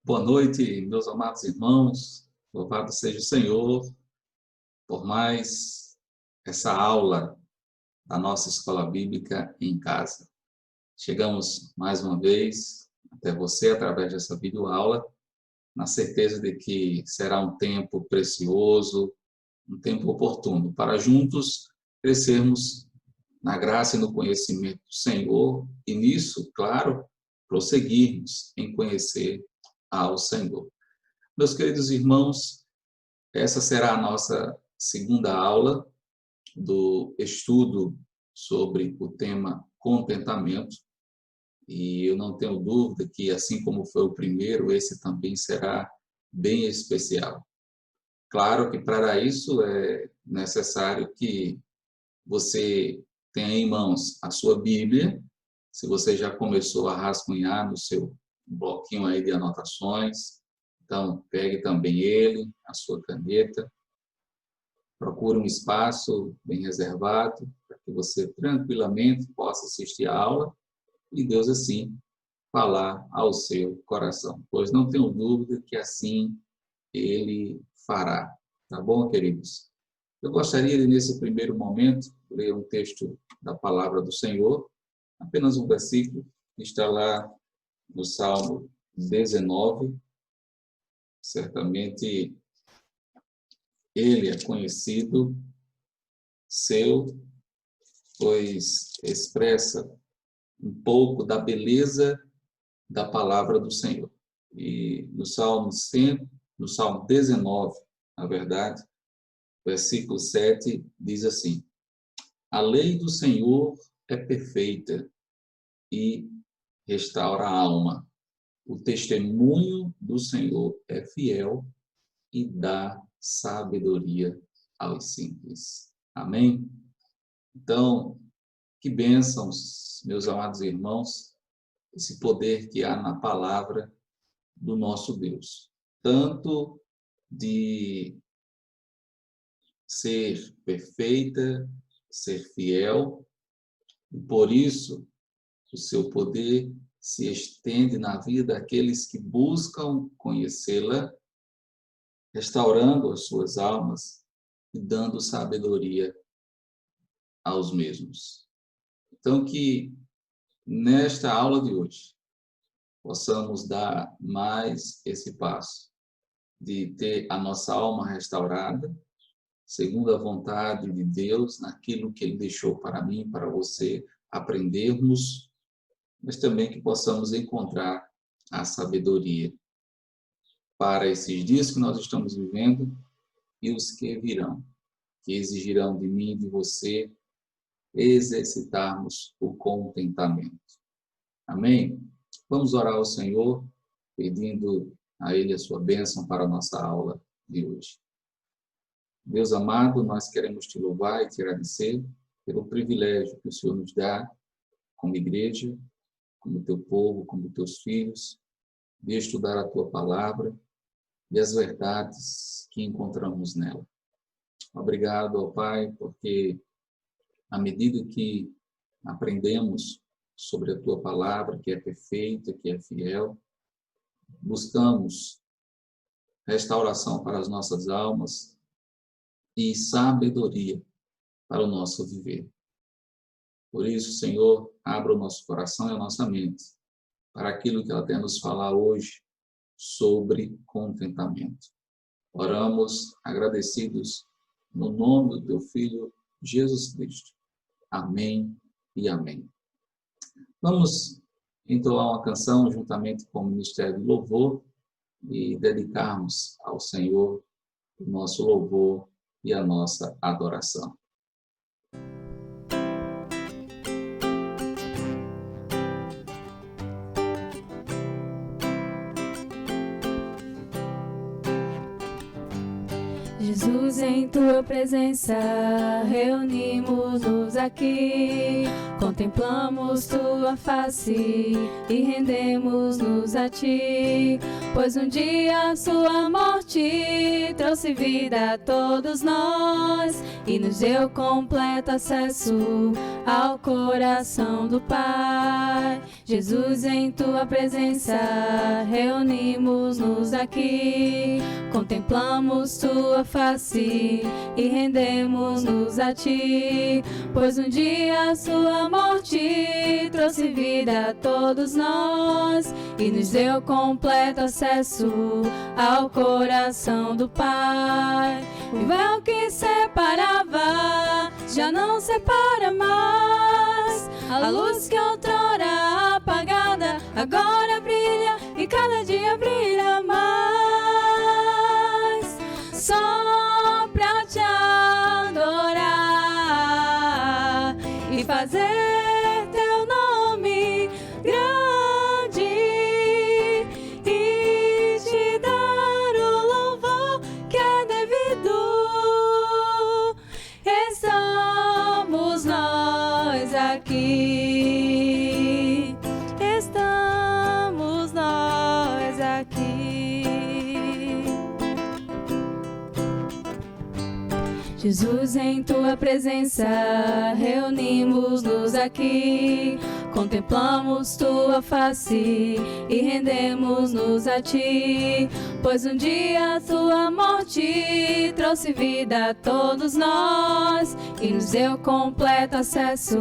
Boa noite, meus amados irmãos. Louvado seja o Senhor por mais essa aula da nossa escola bíblica em casa. Chegamos mais uma vez até você através dessa videoaula, na certeza de que será um tempo precioso, um tempo oportuno para juntos crescermos na graça e no conhecimento do Senhor e nisso, claro, prosseguirmos em conhecer ao Senhor. Meus queridos irmãos, essa será a nossa segunda aula do estudo sobre o tema contentamento. E eu não tenho dúvida que, assim como foi o primeiro, esse também será bem especial. Claro que para isso é necessário que você tenha em mãos a sua Bíblia. Se você já começou a rascunhar no seu bloquinho aí de anotações, então pegue também ele, a sua caneta. Procure um espaço bem reservado para que você tranquilamente possa assistir a aula e Deus assim falar ao seu coração. Pois não tenho dúvida que assim Ele fará. Tá bom, queridos? Eu gostaria de, nesse primeiro momento, ler um texto da palavra do Senhor, apenas um versículo, que está lá no Salmo 19. Certamente ele é conhecido seu, pois expressa um pouco da beleza da palavra do Senhor. E no Salmo 19, na verdade, versículo 7, diz assim: a lei do Senhor é perfeita e restaura a alma. O testemunho do Senhor é fiel e dá sabedoria aos simples. Amém? Então, que bênçãos, meus amados irmãos, esse poder que há na palavra do nosso Deus. Tanto de ser perfeita, ser fiel, e por isso o seu poder se estende na vida daqueles que buscam conhecê-la, restaurando as suas almas e dando sabedoria aos mesmos. Então, que nesta aula de hoje possamos dar mais esse passo de ter a nossa alma restaurada, segundo a vontade de Deus, naquilo que Ele deixou para mim, para você, aprendermos, mas também que possamos encontrar a sabedoria para esses dias que nós estamos vivendo e os que virão, que exigirão de mim e de você exercitarmos o contentamento. Amém? Vamos orar ao Senhor, pedindo a Ele a sua bênção para a nossa aula de hoje. Deus amado, nós queremos te louvar e te agradecer pelo privilégio que o Senhor nos dá como igreja, como teu povo, como teus filhos, de estudar a tua palavra e as verdades que encontramos nela. Obrigado, ó Pai, porque à medida que aprendemos sobre a tua palavra, que é perfeita, que é fiel, buscamos restauração para as nossas almas e sabedoria para o nosso viver. Por isso, Senhor, abra o nosso coração e a nossa mente para aquilo que ela tem a nos falar hoje sobre contentamento. Oramos agradecidos no nome do teu Filho, Jesus Cristo. Amém e amém. Vamos entoar uma canção juntamente com o Ministério do Louvor e dedicarmos ao Senhor o nosso louvor e a nossa adoração. Jesus, em tua presença, reunimos-nos aqui, contemplamos tua face e rendemos-nos a ti, pois um dia sua morte trouxe vida a todos nós e nos deu completo acesso ao coração do Pai. Jesus, em tua presença, reunimos-nos aqui, contemplamos tua face e rendemos-nos a ti, pois um dia sua morte trouxe vida a todos nós e nos deu completo acesso ao coração do Pai. O véu que separava já não separa mais, a luz que outrora apagada agora brilha e cada dia brilha mais. Só pra te adorar e fazer teu nome grande e te dar o louvor que é devido. Estamos nós aqui, estamos nós aqui. Jesus, em tua presença, reunimos-nos aqui, contemplamos tua face e rendemos-nos a ti, pois um dia tua morte trouxe vida a todos nós e nos deu completo acesso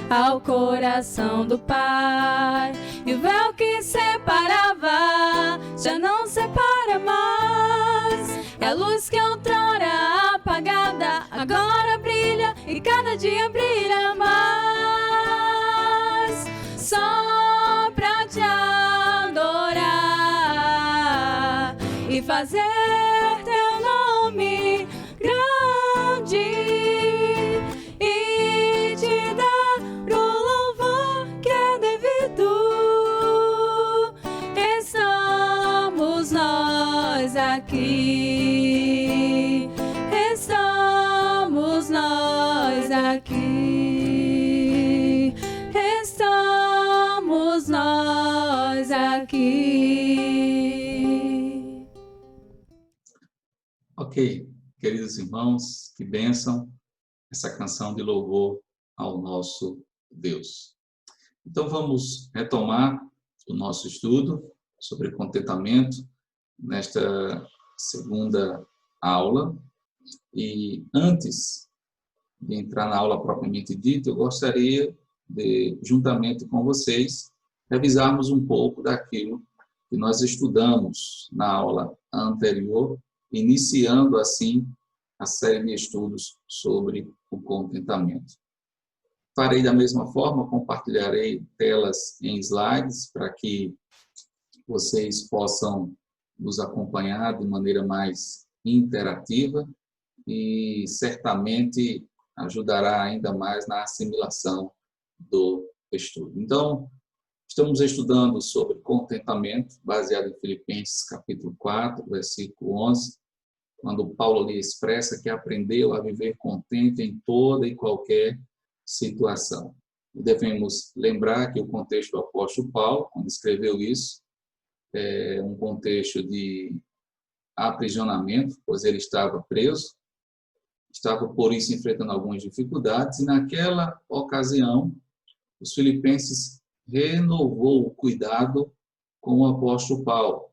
ao coração do Pai. E o véu que separava já não separa mais, é a luz que outrora apagada agora brilha e cada dia brilha mais. Só pra te adorar e fazer teu nome grande e te dar o louvor que é devido. Estamos nós aqui, estamos nós aqui, estamos nós aqui. Ok, queridos irmãos, que bênção essa canção de louvor ao nosso Deus. Então vamos retomar o nosso estudo sobre contentamento nesta segunda aula. E antes de entrar na aula propriamente dita, eu gostaria de, juntamente com vocês, revisarmos um pouco daquilo que nós estudamos na aula anterior, iniciando assim a série de estudos sobre o contentamento. Farei da mesma forma, compartilharei telas em slides para que vocês possam nos acompanhar de maneira mais interativa e certamente ajudará ainda mais na assimilação do estudo. Então, estamos estudando sobre contentamento, baseado em Filipenses capítulo 4, versículo 11, quando Paulo lhe expressa que aprendeu a viver contente em toda e qualquer situação. E devemos lembrar que o contexto do apóstolo Paulo, quando escreveu isso, é um contexto de aprisionamento, pois ele estava preso, estava por isso enfrentando algumas dificuldades, e naquela ocasião, os filipenses renovou o cuidado com o apóstolo Paulo,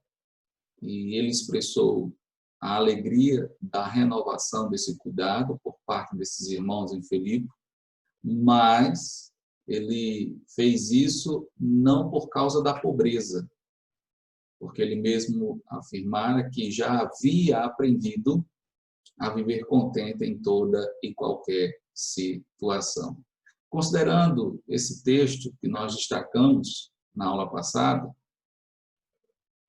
e ele expressou a alegria da renovação desse cuidado por parte desses irmãos em Filipe, mas ele fez isso não por causa da pobreza, porque ele mesmo afirmara que já havia aprendido a viver contente em toda e qualquer situação. Considerando esse texto que nós destacamos na aula passada,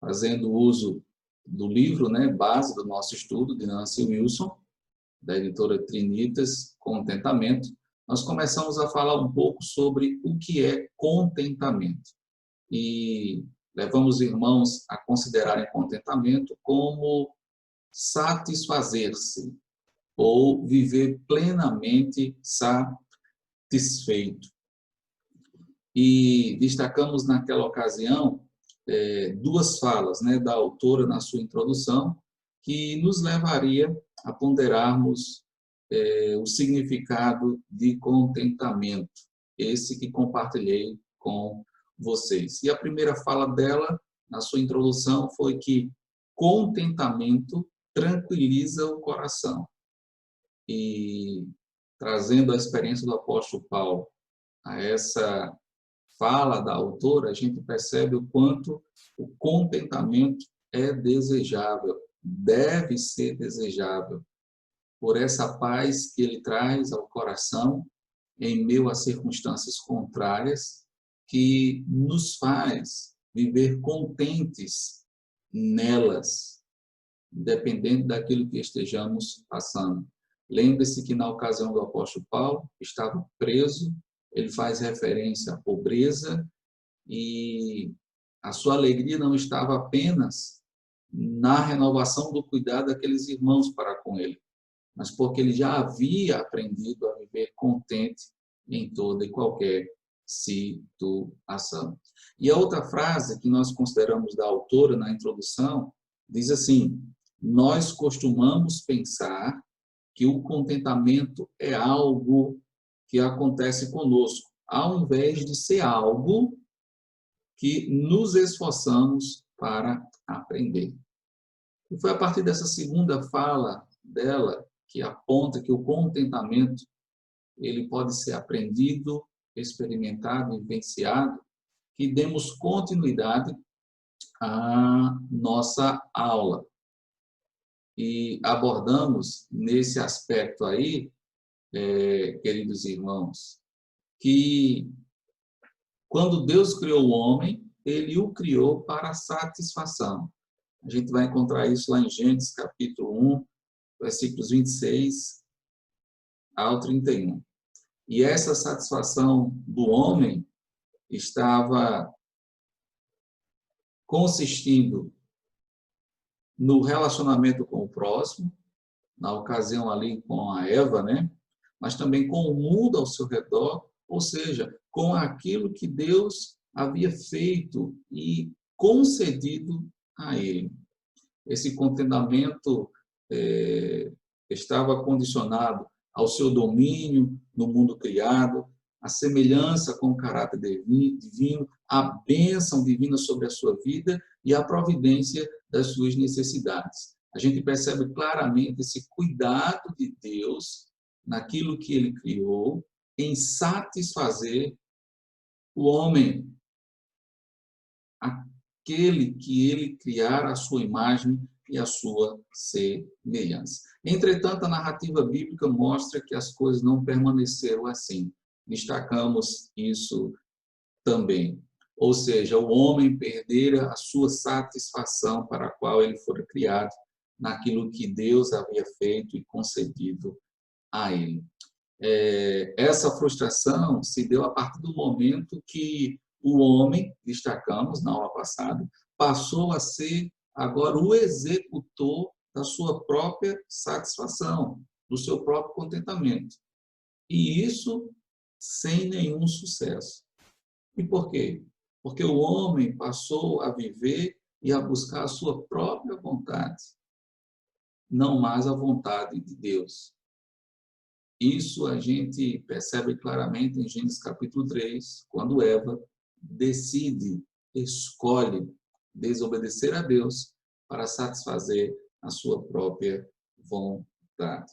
fazendo uso do livro, base do nosso estudo, de Nancy Wilson, da editora Trinitas, Contentamento, nós começamos a falar um pouco sobre o que é contentamento. E levamos os irmãos a considerarem contentamento como satisfazer-se ou viver plenamente satisfeito. E destacamos naquela ocasião duas falas, né, da autora na sua introdução, que nos levaria a ponderarmos o significado de contentamento, esse que compartilhei com vocês. E a primeira fala dela, na sua introdução, foi que contentamento tranquiliza o coração. E trazendo a experiência do apóstolo Paulo a essa fala da autora, a gente percebe o quanto o contentamento é desejável, deve ser desejável, por essa paz que ele traz ao coração em meio a circunstâncias contrárias, que nos faz viver contentes nelas, independente daquilo que estejamos passando. Lembre-se que na ocasião do apóstolo Paulo, estava preso, ele faz referência à pobreza e a sua alegria não estava apenas na renovação do cuidado daqueles irmãos para com ele, mas porque ele já havia aprendido a viver contente em toda e qualquer situação. E a outra frase que nós consideramos da autora na introdução diz assim: nós costumamos pensar que o contentamento é algo que acontece conosco, ao invés de ser algo que nos esforçamos para aprender. E foi a partir dessa segunda fala dela que aponta que o contentamento ele pode ser aprendido, experimentado, vivenciado, que demos continuidade à nossa aula. E abordamos nesse aspecto aí, queridos irmãos, que quando Deus criou o homem, ele o criou para a satisfação. A gente vai encontrar isso lá em Gênesis capítulo 1, versículos 26 ao 31. E essa satisfação do homem estava consistindo no relacionamento com o próximo, na ocasião ali com a Eva, né? Mas também com o mundo ao seu redor, ou seja, com aquilo que Deus havia feito e concedido a ele. Esse contentamento estava condicionado ao seu domínio no mundo criado, a semelhança com o caráter divino, a bênção divina sobre a sua vida e a providência das suas necessidades. A gente percebe claramente esse cuidado de Deus naquilo que ele criou, em satisfazer o homem, aquele que ele criara a sua imagem e a sua semelhança. Entretanto, a narrativa bíblica mostra que as coisas não permaneceram assim. Destacamos isso também. Ou seja, o homem perdera a sua satisfação para a qual ele fora criado, naquilo que Deus havia feito e concedido a ele. Essa frustração se deu a partir do momento que o homem, destacamos na aula passada, passou a ser agora o executor da sua própria satisfação, do seu próprio contentamento. E isso sem nenhum sucesso. E por quê? Porque o homem passou a viver e a buscar a sua própria vontade, não mais a vontade de Deus. Isso a gente percebe claramente em Gênesis capítulo 3, quando Eva decide, escolhe desobedecer a Deus para satisfazer a sua própria vontade.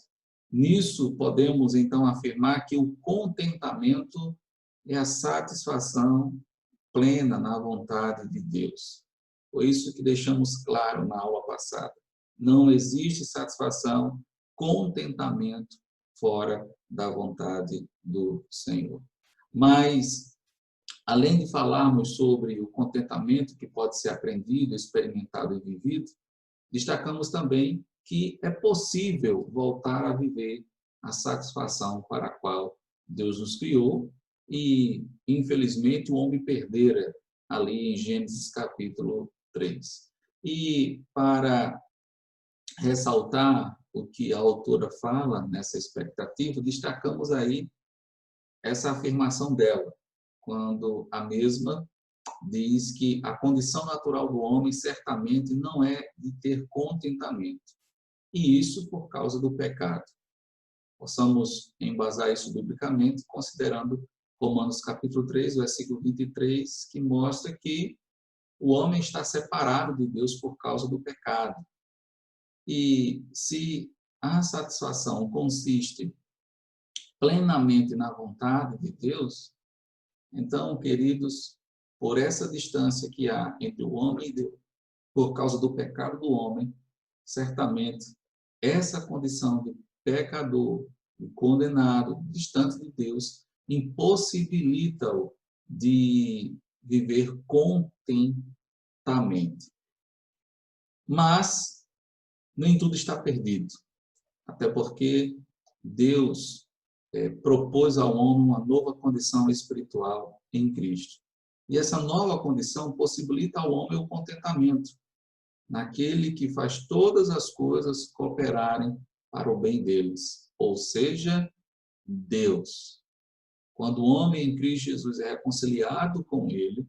Nisso, podemos então afirmar que o contentamento é a satisfação plena na vontade de Deus. Foi isso que deixamos claro na aula passada. Não existe satisfação, contentamento fora da vontade do Senhor. Mas, além de falarmos sobre o contentamento que pode ser aprendido, experimentado e vivido, destacamos também que é possível voltar a viver a satisfação para a qual Deus nos criou e, infelizmente, o homem perdera ali em Gênesis capítulo 3. E para ressaltar o que a autora fala nessa expectativa, destacamos aí essa afirmação dela, quando a mesma diz que a condição natural do homem certamente não é de ter contentamento, e isso por causa do pecado. Possamos embasar isso biblicamente, considerando Romanos capítulo 3, versículo 23, que mostra que o homem está separado de Deus por causa do pecado. E se a satisfação consiste plenamente na vontade de Deus, então, queridos, por essa distância que há entre o homem e Deus, por causa do pecado do homem, certamente essa condição de pecador, de condenado, distante de Deus, impossibilita-o de viver contentamente. Mas nem tudo está perdido, até porque Deus propôs ao homem uma nova condição espiritual em Cristo. E essa nova condição possibilita ao homem o contentamento naquele que faz todas as coisas cooperarem para o bem deles, ou seja, Deus. Quando o homem em Cristo Jesus é reconciliado com ele,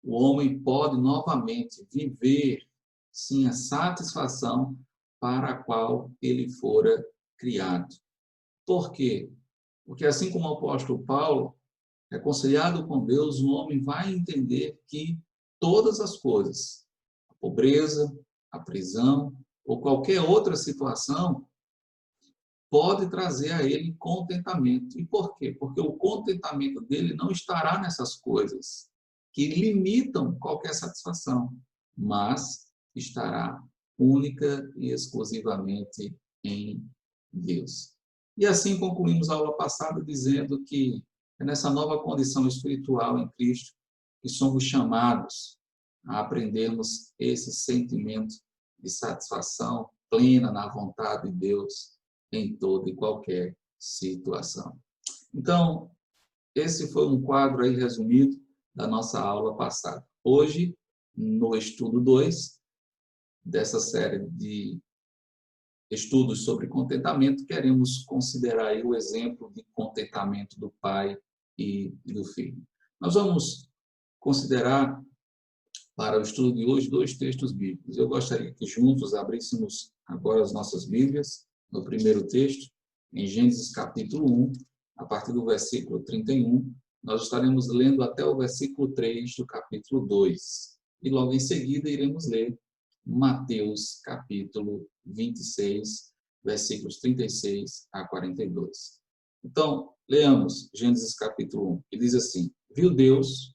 o homem pode novamente viver, sim, a satisfação para a qual ele fora criado. Por quê? Porque assim como o apóstolo Paulo, reconciliado com Deus, o homem vai entender que todas as coisas, a pobreza, a prisão ou qualquer outra situação, pode trazer a ele contentamento. E por quê? Porque o contentamento dele não estará nessas coisas que limitam qualquer satisfação, mas estará única e exclusivamente em Deus. E assim concluímos a aula passada dizendo que é nessa nova condição espiritual em Cristo que somos chamados a aprendermos esse sentimento de satisfação plena na vontade de Deus em toda e qualquer situação. Então, esse foi um quadro aí resumido da nossa aula passada. Hoje, no estudo 2 dessa série de estudos sobre contentamento, queremos considerar aí o exemplo de contentamento do pai e do filho. Nós vamos considerar, para o estudo de hoje, 2 textos bíblicos. Eu gostaria que juntos abríssemos agora as nossas Bíblias, no primeiro texto, em Gênesis capítulo 1, a partir do versículo 31, nós estaremos lendo até o versículo 3 do capítulo 2. E logo em seguida iremos ler Mateus capítulo 26, versículos 36 a 42. Então, leamos Gênesis capítulo 1, que diz assim: Viu Deus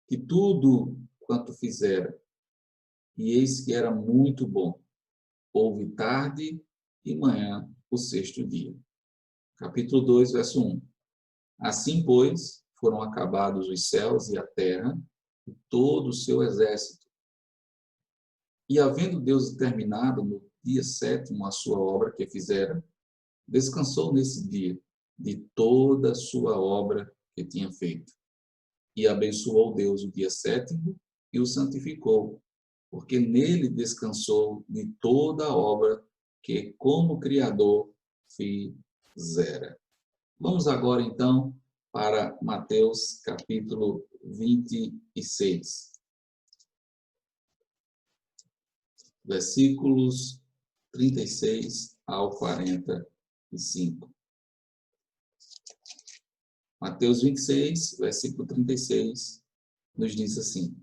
que tudo quanto fizera, e eis que era muito bom. Houve tarde e manhã o 6º dia. Capítulo 2, verso 1. Assim, pois, foram acabados os céus e a terra, e todo o seu exército. E havendo Deus terminado no dia 7º a sua obra que fizera, descansou nesse dia de toda a sua obra que tinha feito. E abençoou Deus o dia 7º e o santificou, porque nele descansou de toda a obra que, como Criador, fizera. Vamos agora, então, para Mateus, capítulo 26. Versículos 36 ao 45. Mateus 26, versículo 36, nos diz assim: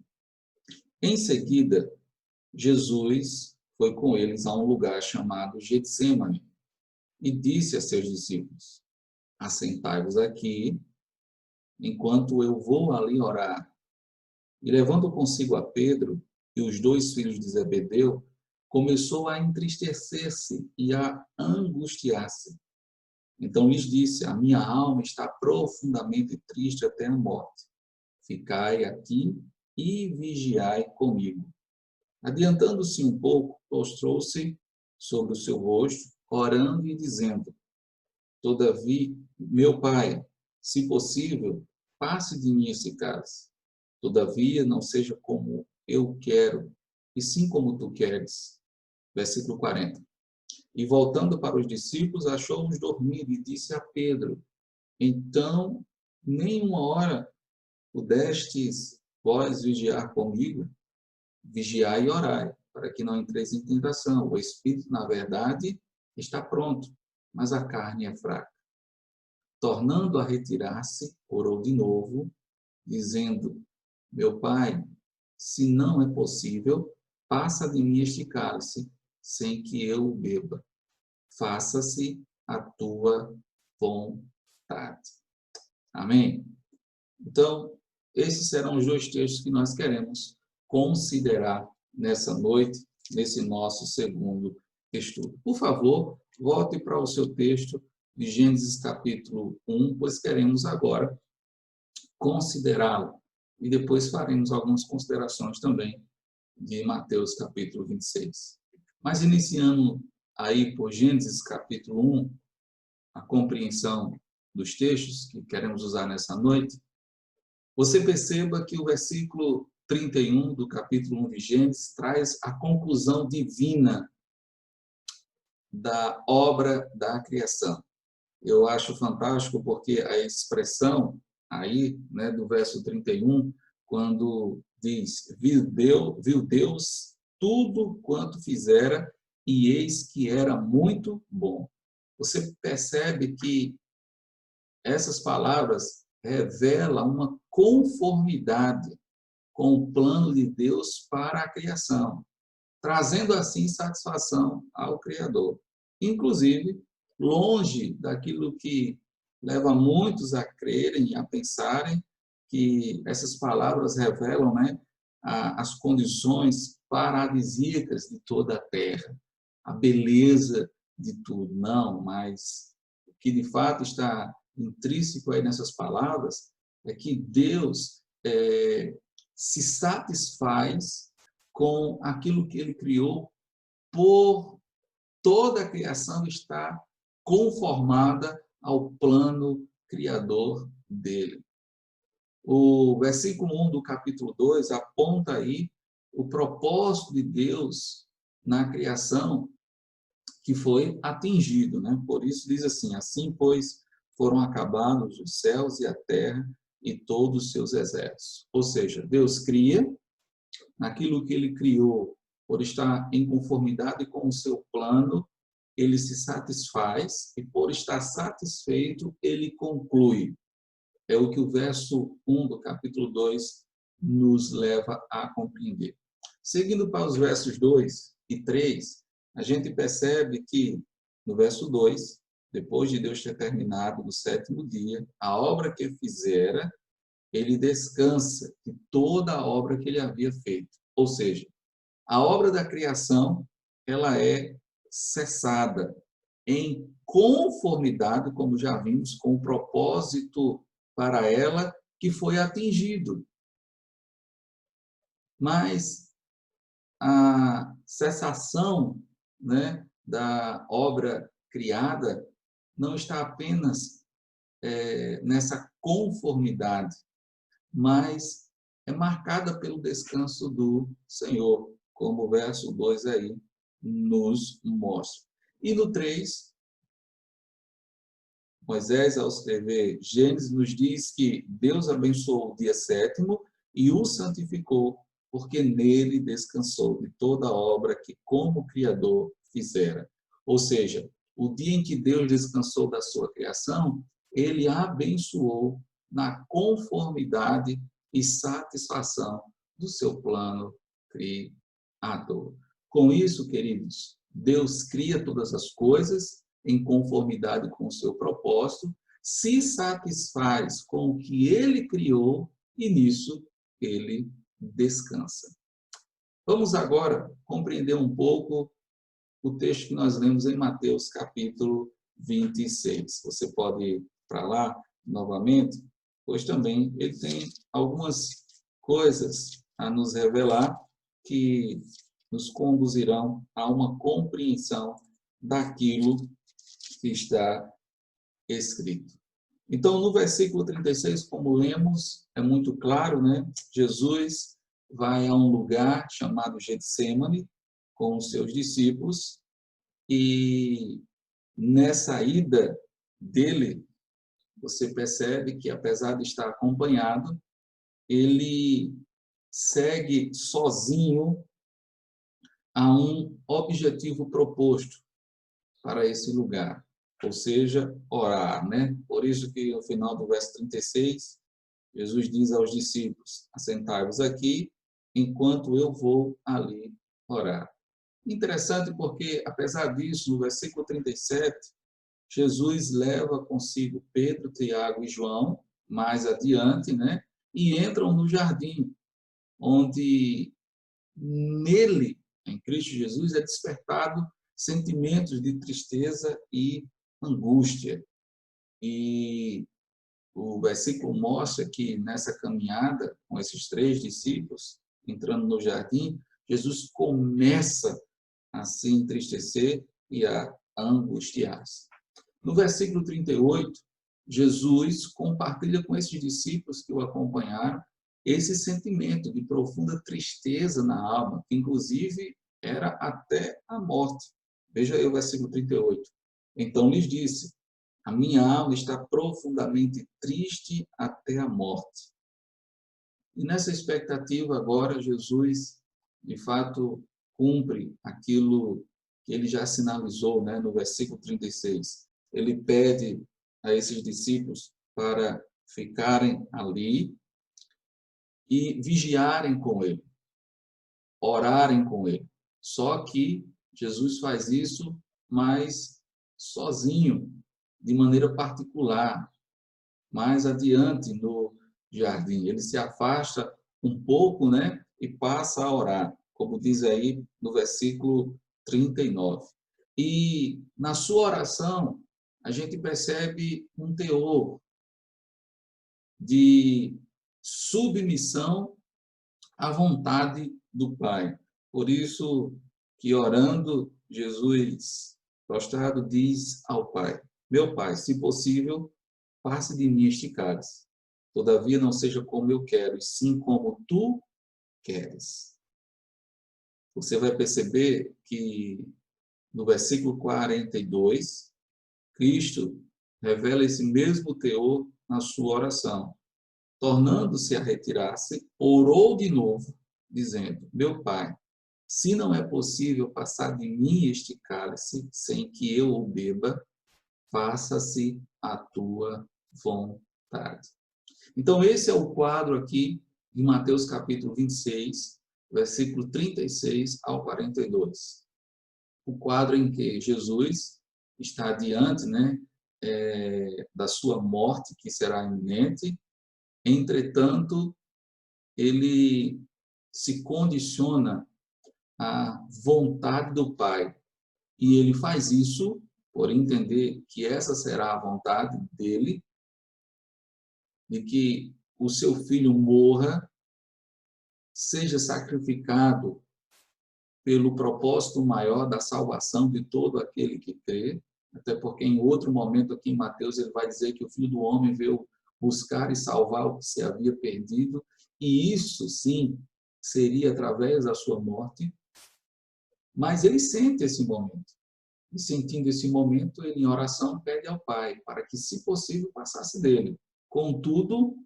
Em seguida, Jesus foi com eles a um lugar chamado Getsêmani e disse a seus discípulos: Assentai-vos aqui, enquanto eu vou ali orar. E levando consigo a Pedro e os 2 filhos de Zebedeu, começou a entristecer-se e a angustiar-se. Então lhes disse: A minha alma está profundamente triste até a morte. Ficai aqui e vigiai comigo. Adiantando-se um pouco, prostrou-se sobre o seu rosto, orando e dizendo: Todavia, meu Pai, se possível, passe de mim esse cálice. Todavia, não seja como eu quero, e sim como tu queres. Versículo 40. E voltando para os discípulos, achou-os dormindo e disse a Pedro: então, nem uma hora pudestes vós vigiar comigo? Vigiai e orai, para que não entreis em tentação. O espírito, na verdade, está pronto, mas a carne é fraca. Tornando a retirar-se, orou de novo, dizendo: meu Pai, se não é possível, passa de mim este cálice, sem que eu o beba. Faça-se a tua vontade. Amém? Então, esses serão os dois textos que nós queremos considerar nessa noite, nesse nosso segundo estudo. Por favor, volte para o seu texto de Gênesis capítulo 1, pois queremos agora considerá-lo. E depois faremos algumas considerações também de Mateus capítulo 26. Mas iniciando aí por Gênesis capítulo 1, a compreensão dos textos que queremos usar nessa noite, você perceba que o versículo 31 do capítulo 1 de Gênesis traz a conclusão divina da obra da criação. Eu acho fantástico porque a expressão aí, né, do verso 31, quando diz: viu Deus tudo quanto fizera, e eis que era muito bom. Você percebe que essas palavras revelam uma conformidade com o plano de Deus para a criação, trazendo assim satisfação ao Criador. Inclusive, longe daquilo que leva muitos a crerem e a pensarem que essas palavras revelam, né, as condições paradisíacas de toda a terra, a beleza de tudo. Não, mas o que de fato está intrínseco aí nessas palavras é que Deus se satisfaz com aquilo que Ele criou. Por toda a criação está conformada ao plano criador dele. O versículo 1 do capítulo 2 aponta aí o propósito de Deus na criação que foi atingido, né? Por isso diz assim: assim, pois, foram acabados os céus e a terra e todos os seus exércitos. Ou seja, Deus cria, naquilo que Ele criou, por estar em conformidade com o seu plano, Ele se satisfaz, e por estar satisfeito, Ele conclui. É o que o verso 1 do capítulo 2 nos leva a compreender. Seguindo para os versos 2 e 3, a gente percebe que, no verso 2, depois de Deus ter terminado no sétimo dia, a obra que fizera, ele descansa de toda a obra que ele havia feito. Ou seja, a obra da criação, ela é cessada em conformidade, como já vimos, com o propósito para ela que foi atingido. Mas a cessação, né, da obra criada não está apenas nessa conformidade, mas é marcada pelo descanso do Senhor, como o verso 2 aí nos mostra. E no 3, Moisés, ao escrever Gênesis, nos diz que Deus abençoou o dia sétimo e o santificou, porque nele descansou de toda a obra que, como Criador, fizera. Ou seja, o dia em que Deus descansou da sua criação, ele abençoou na conformidade e satisfação do seu plano criador. Com isso, queridos, Deus cria todas as coisas em conformidade com o seu propósito, se satisfaz com o que ele criou e nisso ele descansa. Vamos agora compreender um pouco o texto que nós lemos em Mateus capítulo 26. Você pode ir para lá novamente, pois também ele tem algumas coisas a nos revelar que nos conduzirão a uma compreensão daquilo que está escrito. Então, no versículo 36, como lemos, é muito claro, né? Jesus vai a um lugar chamado Getsêmani, com os seus discípulos e nessa ida dele, você percebe que, apesar de estar acompanhado, ele segue sozinho a um objetivo proposto para esse lugar, ou seja, orar, né? Por isso que no final do verso 36, Jesus diz aos discípulos: assentai-vos aqui, enquanto eu vou ali orar. Interessante porque, apesar disso, no versículo 37, Jesus leva consigo Pedro, Tiago e João, mais adiante, né? E entram no jardim, onde nele, em Cristo Jesus, é despertado sentimentos de tristeza e angústia. E o versículo mostra que nessa caminhada com esses 3 discípulos, entrando no jardim, Jesus começa a se entristecer e a angustiar-se. No versículo 38, Jesus compartilha com esses discípulos que o acompanharam esse sentimento de profunda tristeza na alma, que inclusive era até a morte. Veja aí o versículo 38. Então lhes disse: a minha alma está profundamente triste até a morte. E nessa expectativa agora, Jesus, de fato, cumpre aquilo que ele já sinalizou, né, no versículo 36. Ele pede a esses discípulos para ficarem ali e vigiarem com ele, orarem com ele. Só que Jesus faz isso, mas sozinho, de maneira particular, mais adiante no jardim. Ele se afasta um pouco, né, e passa a orar, como diz aí no versículo 39. E na sua oração, a gente percebe um teor de submissão à vontade do Pai. Por isso que, orando, Jesus, prostrado, diz ao Pai: meu Pai, se possível, passe de mim este cálice. Todavia, não seja como eu quero, e sim como tu queres. Você vai perceber que no versículo 42, Cristo revela esse mesmo teor na sua oração. Tornando-se a retirar-se, orou de novo, dizendo: meu Pai, se não é possível passar de mim este cálice sem que eu o beba, faça-se a tua vontade. Então, esse é o quadro aqui de Mateus capítulo 26, versículo 36 ao 42. O quadro em que Jesus está diante, né, da sua morte, que será iminente. Entretanto, ele se condiciona à vontade do Pai. E ele faz isso por entender que essa será a vontade dele, de que o seu filho morra, seja sacrificado pelo propósito maior da salvação de todo aquele que crê, até porque em outro momento aqui em Mateus ele vai dizer que o Filho do Homem veio buscar e salvar o que se havia perdido, e isso sim seria através da sua morte, mas ele sente esse momento. E sentindo esse momento, ele em oração pede ao Pai para que, se possível, passasse dele. Contudo,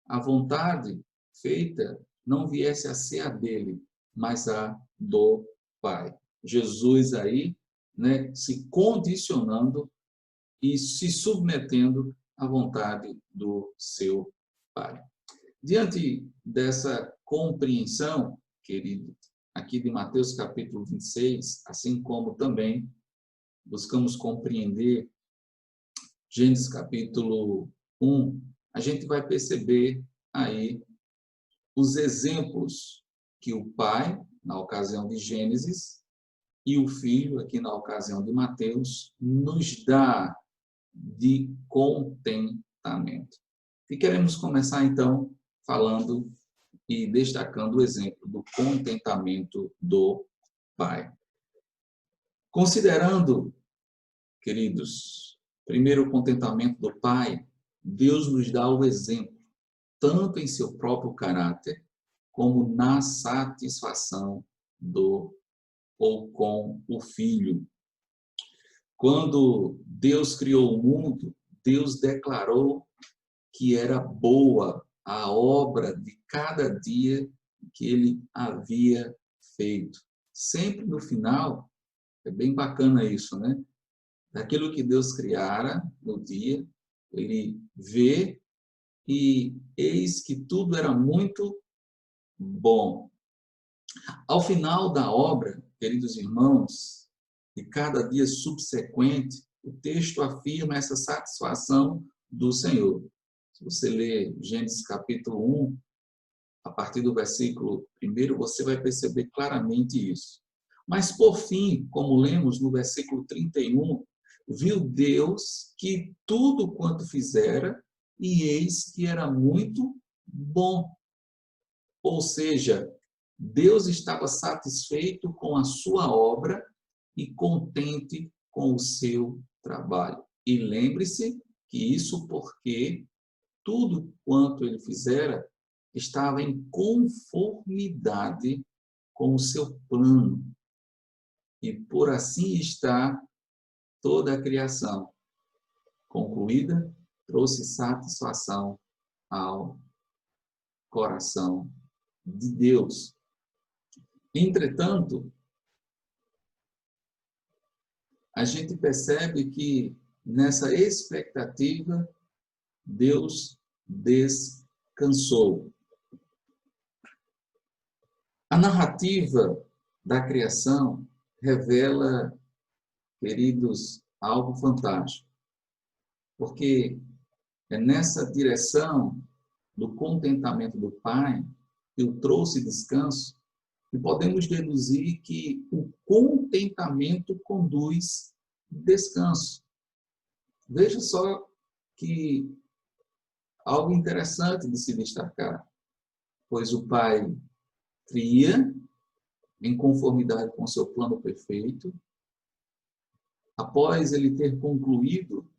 a vontade feita não viesse a ser a dele, mas a do Pai. Jesus aí, né, se condicionando e se submetendo à vontade do seu Pai. Diante dessa compreensão, querido, aqui de Mateus capítulo 26, assim como também buscamos compreender Gênesis capítulo 1, a gente vai perceber aí os exemplos que o Pai, na ocasião de Gênesis, e o Filho, aqui na ocasião de Mateus, nos dá de contentamento. E queremos começar, então, falando e destacando o exemplo do contentamento do Pai. Considerando, queridos, primeiro o contentamento do Pai, Deus nos dá o exemplo, tanto em seu próprio caráter, como na satisfação do ou com o Filho. Quando Deus criou o mundo, Deus declarou que era boa a obra de cada dia que ele havia feito. Sempre no final, é bem bacana isso, né? Daquilo que Deus criara no dia, ele vê e eis que tudo era muito bom. Ao final da obra, queridos irmãos, de cada dia subsequente, o texto afirma essa satisfação do Senhor. Se você ler Gênesis capítulo 1, a partir do versículo 1, você vai perceber claramente isso. Mas, por fim, como lemos no versículo 31, viu Deus que tudo quanto fizera, e eis que era muito bom. Ou seja, Deus estava satisfeito com a sua obra e contente com o seu trabalho. E lembre-se que isso porque tudo quanto ele fizera estava em conformidade com o seu plano. E por assim está toda a criação concluída, trouxe satisfação ao coração de Deus. Entretanto, a gente percebe que nessa expectativa, Deus descansou. A narrativa da criação revela, queridos, algo fantástico, porque é nessa direção do contentamento do Pai que o trouxe descanso, e podemos deduzir que o contentamento conduz descanso. Veja só que algo interessante de se destacar, pois o Pai cria em conformidade com seu plano perfeito. Após ele ter concluído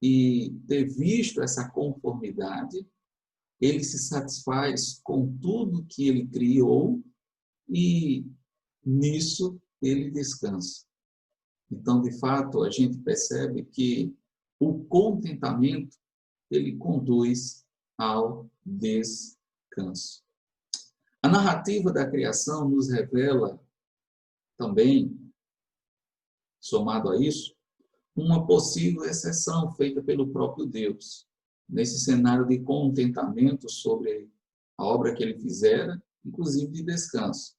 e ter visto essa conformidade, ele se satisfaz com tudo que ele criou e nisso ele descansa. Então, de fato, a gente percebe que o contentamento ele conduz ao descanso. A narrativa da criação nos revela também, somado a isso, uma possível exceção feita pelo próprio Deus, nesse cenário de contentamento sobre a obra que ele fizera, inclusive de descanso.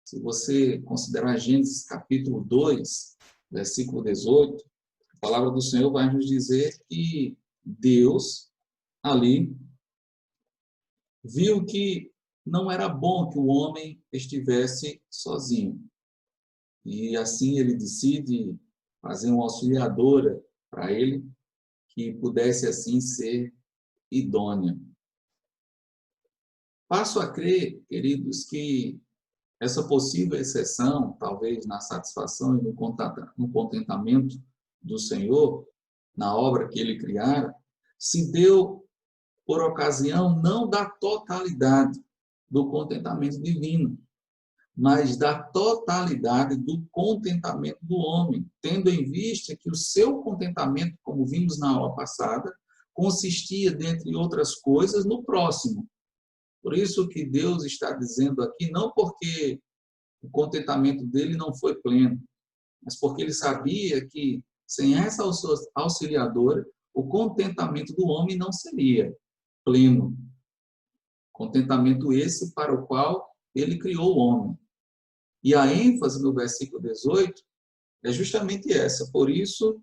Se você considerar Gênesis capítulo 2, versículo 18, a palavra do Senhor vai nos dizer que Deus, ali, viu que não era bom que o homem estivesse sozinho. E assim ele decide fazer uma auxiliadora para ele, que pudesse assim ser idônea. Passo a crer, queridos, que essa possível exceção, talvez na satisfação e no contentamento do Senhor, na obra que ele criara, se deu por ocasião não da totalidade do contentamento divino, mas da totalidade do contentamento do homem, tendo em vista que o seu contentamento, como vimos na aula passada, consistia, dentre outras coisas, no próximo. Por isso que Deus está dizendo aqui, não porque o contentamento dele não foi pleno, mas porque ele sabia que, sem essa auxiliadora, o contentamento do homem não seria pleno. Contentamento esse para o qual ele criou o homem. E a ênfase no versículo 18 é justamente essa. Por isso,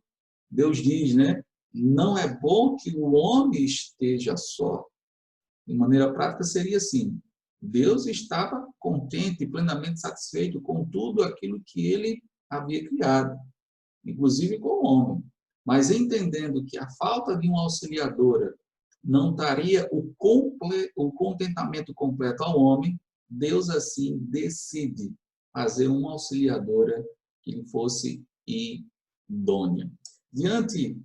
Deus diz, né? Não é bom que o homem esteja só. De maneira prática, seria assim. Deus estava contente e plenamente satisfeito com tudo aquilo que ele havia criado, inclusive com o homem. Mas entendendo que a falta de uma auxiliadora não daria o contentamento completo ao homem, Deus assim decide fazer uma auxiliadora que lhe fosse idônea. Diante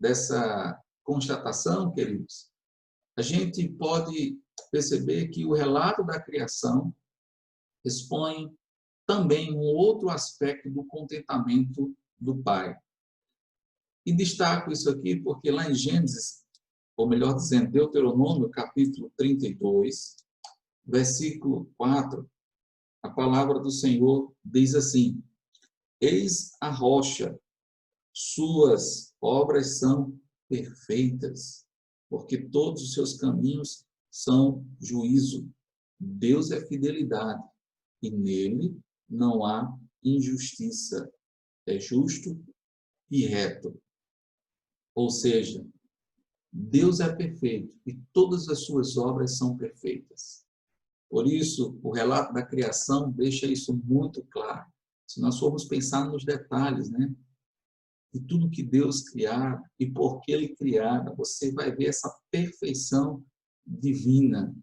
dessa constatação, queridos, a gente pode perceber que o relato da criação expõe também um outro aspecto do contentamento do Pai. E destaco isso aqui porque lá em Gênesis, ou melhor dizendo, Deuteronômio, capítulo 32, versículo 4, a palavra do Senhor diz assim: eis a rocha, suas obras são perfeitas, porque todos os seus caminhos são juízo. Deus é fidelidade, e nele não há injustiça. É justo e reto. Ou seja, Deus é perfeito e todas as suas obras são perfeitas. Por isso, o relato da criação deixa isso muito claro. Se nós formos pensar nos detalhes, né, de tudo que Deus criara e por que Ele criara, você vai ver essa perfeição divina.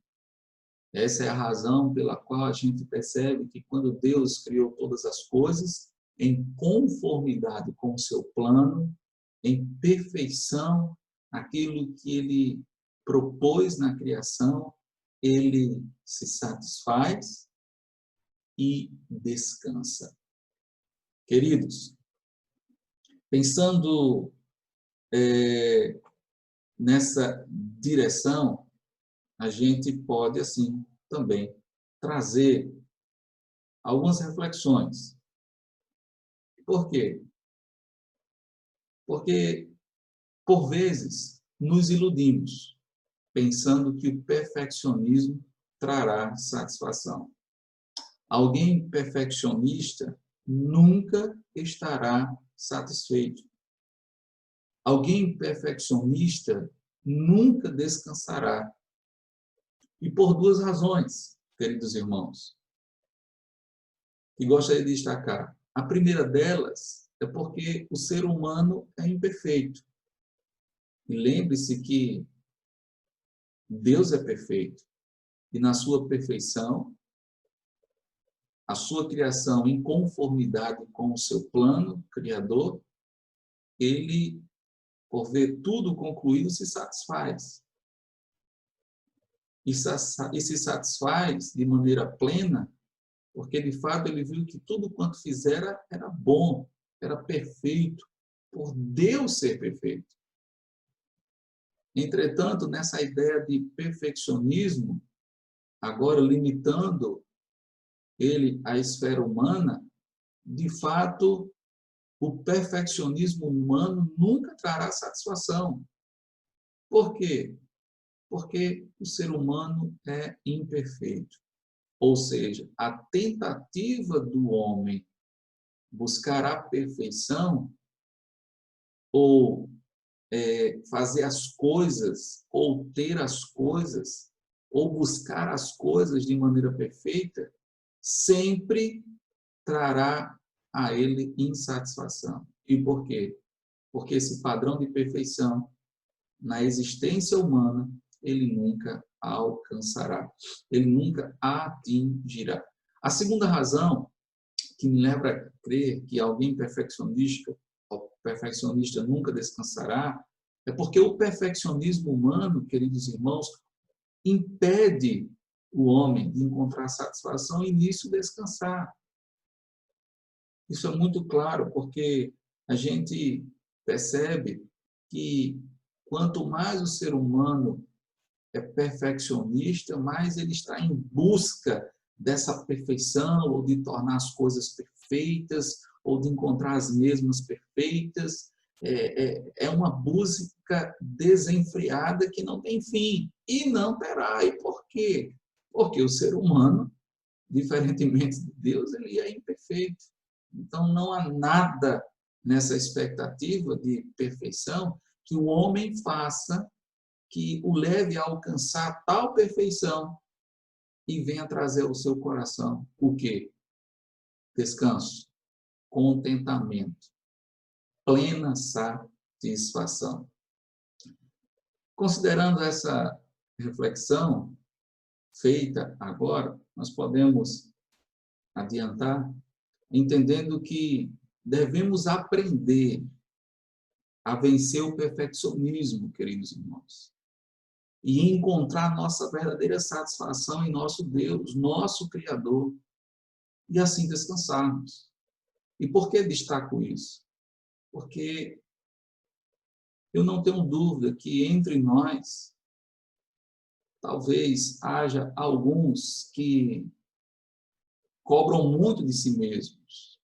Essa é a razão pela qual a gente percebe que quando Deus criou todas as coisas, em conformidade com o seu plano, em perfeição, aquilo que Ele propôs na criação, Ele se satisfaz e descansa. Queridos, pensando nessa direção, a gente pode, assim, também trazer algumas reflexões. Por quê? Porque, por vezes, nos iludimos, pensando que o perfeccionismo trará satisfação. Alguém perfeccionista nunca estará satisfeito. Alguém perfeccionista nunca descansará. E por duas razões, queridos irmãos, que gostaria de destacar. A primeira delas é porque o ser humano é imperfeito. E lembre-se que Deus é perfeito. E na sua perfeição, a sua criação em conformidade com o seu plano criador, ele, por ver tudo concluído, se satisfaz. E se satisfaz de maneira plena, porque de fato ele viu que tudo quanto fizera era bom, era perfeito, por Deus ser perfeito. Entretanto, nessa ideia de perfeccionismo, agora limitando ele à esfera humana, de fato, o perfeccionismo humano nunca trará satisfação. Por quê? Porque o ser humano é imperfeito. Ou seja, a tentativa do homem buscar a perfeição ou fazer as coisas, ou ter as coisas, ou buscar as coisas de maneira perfeita, sempre trará a ele insatisfação. E por quê? Porque esse padrão de perfeição na existência humana, ele nunca alcançará, ele nunca atingirá. A segunda razão que me leva a crer que alguém perfeccionista nunca descansará, é porque o perfeccionismo humano, queridos irmãos, impede o homem de encontrar satisfação e nisso descansar. Isso é muito claro, porque a gente percebe que quanto mais o ser humano é perfeccionista, mais ele está em busca dessa perfeição, ou de tornar as coisas perfeitas, ou de encontrar as mesmas perfeitas. É uma busca desenfreada que não tem fim, e não terá. E por quê? Porque o ser humano, diferentemente de Deus, ele é imperfeito. Então, não há nada nessa expectativa de perfeição que o homem faça que o leve a alcançar tal perfeição e venha trazer ao seu coração o quê? Descanso, contentamento, plena satisfação. Considerando essa reflexão feita agora, nós podemos adiantar, entendendo que devemos aprender a vencer o perfeccionismo, queridos irmãos, e encontrar nossa verdadeira satisfação em nosso Deus, nosso Criador. e assim descansarmos. E por que destaco isso? Porque eu não tenho dúvida que entre nós, talvez haja alguns que cobram muito de si mesmos,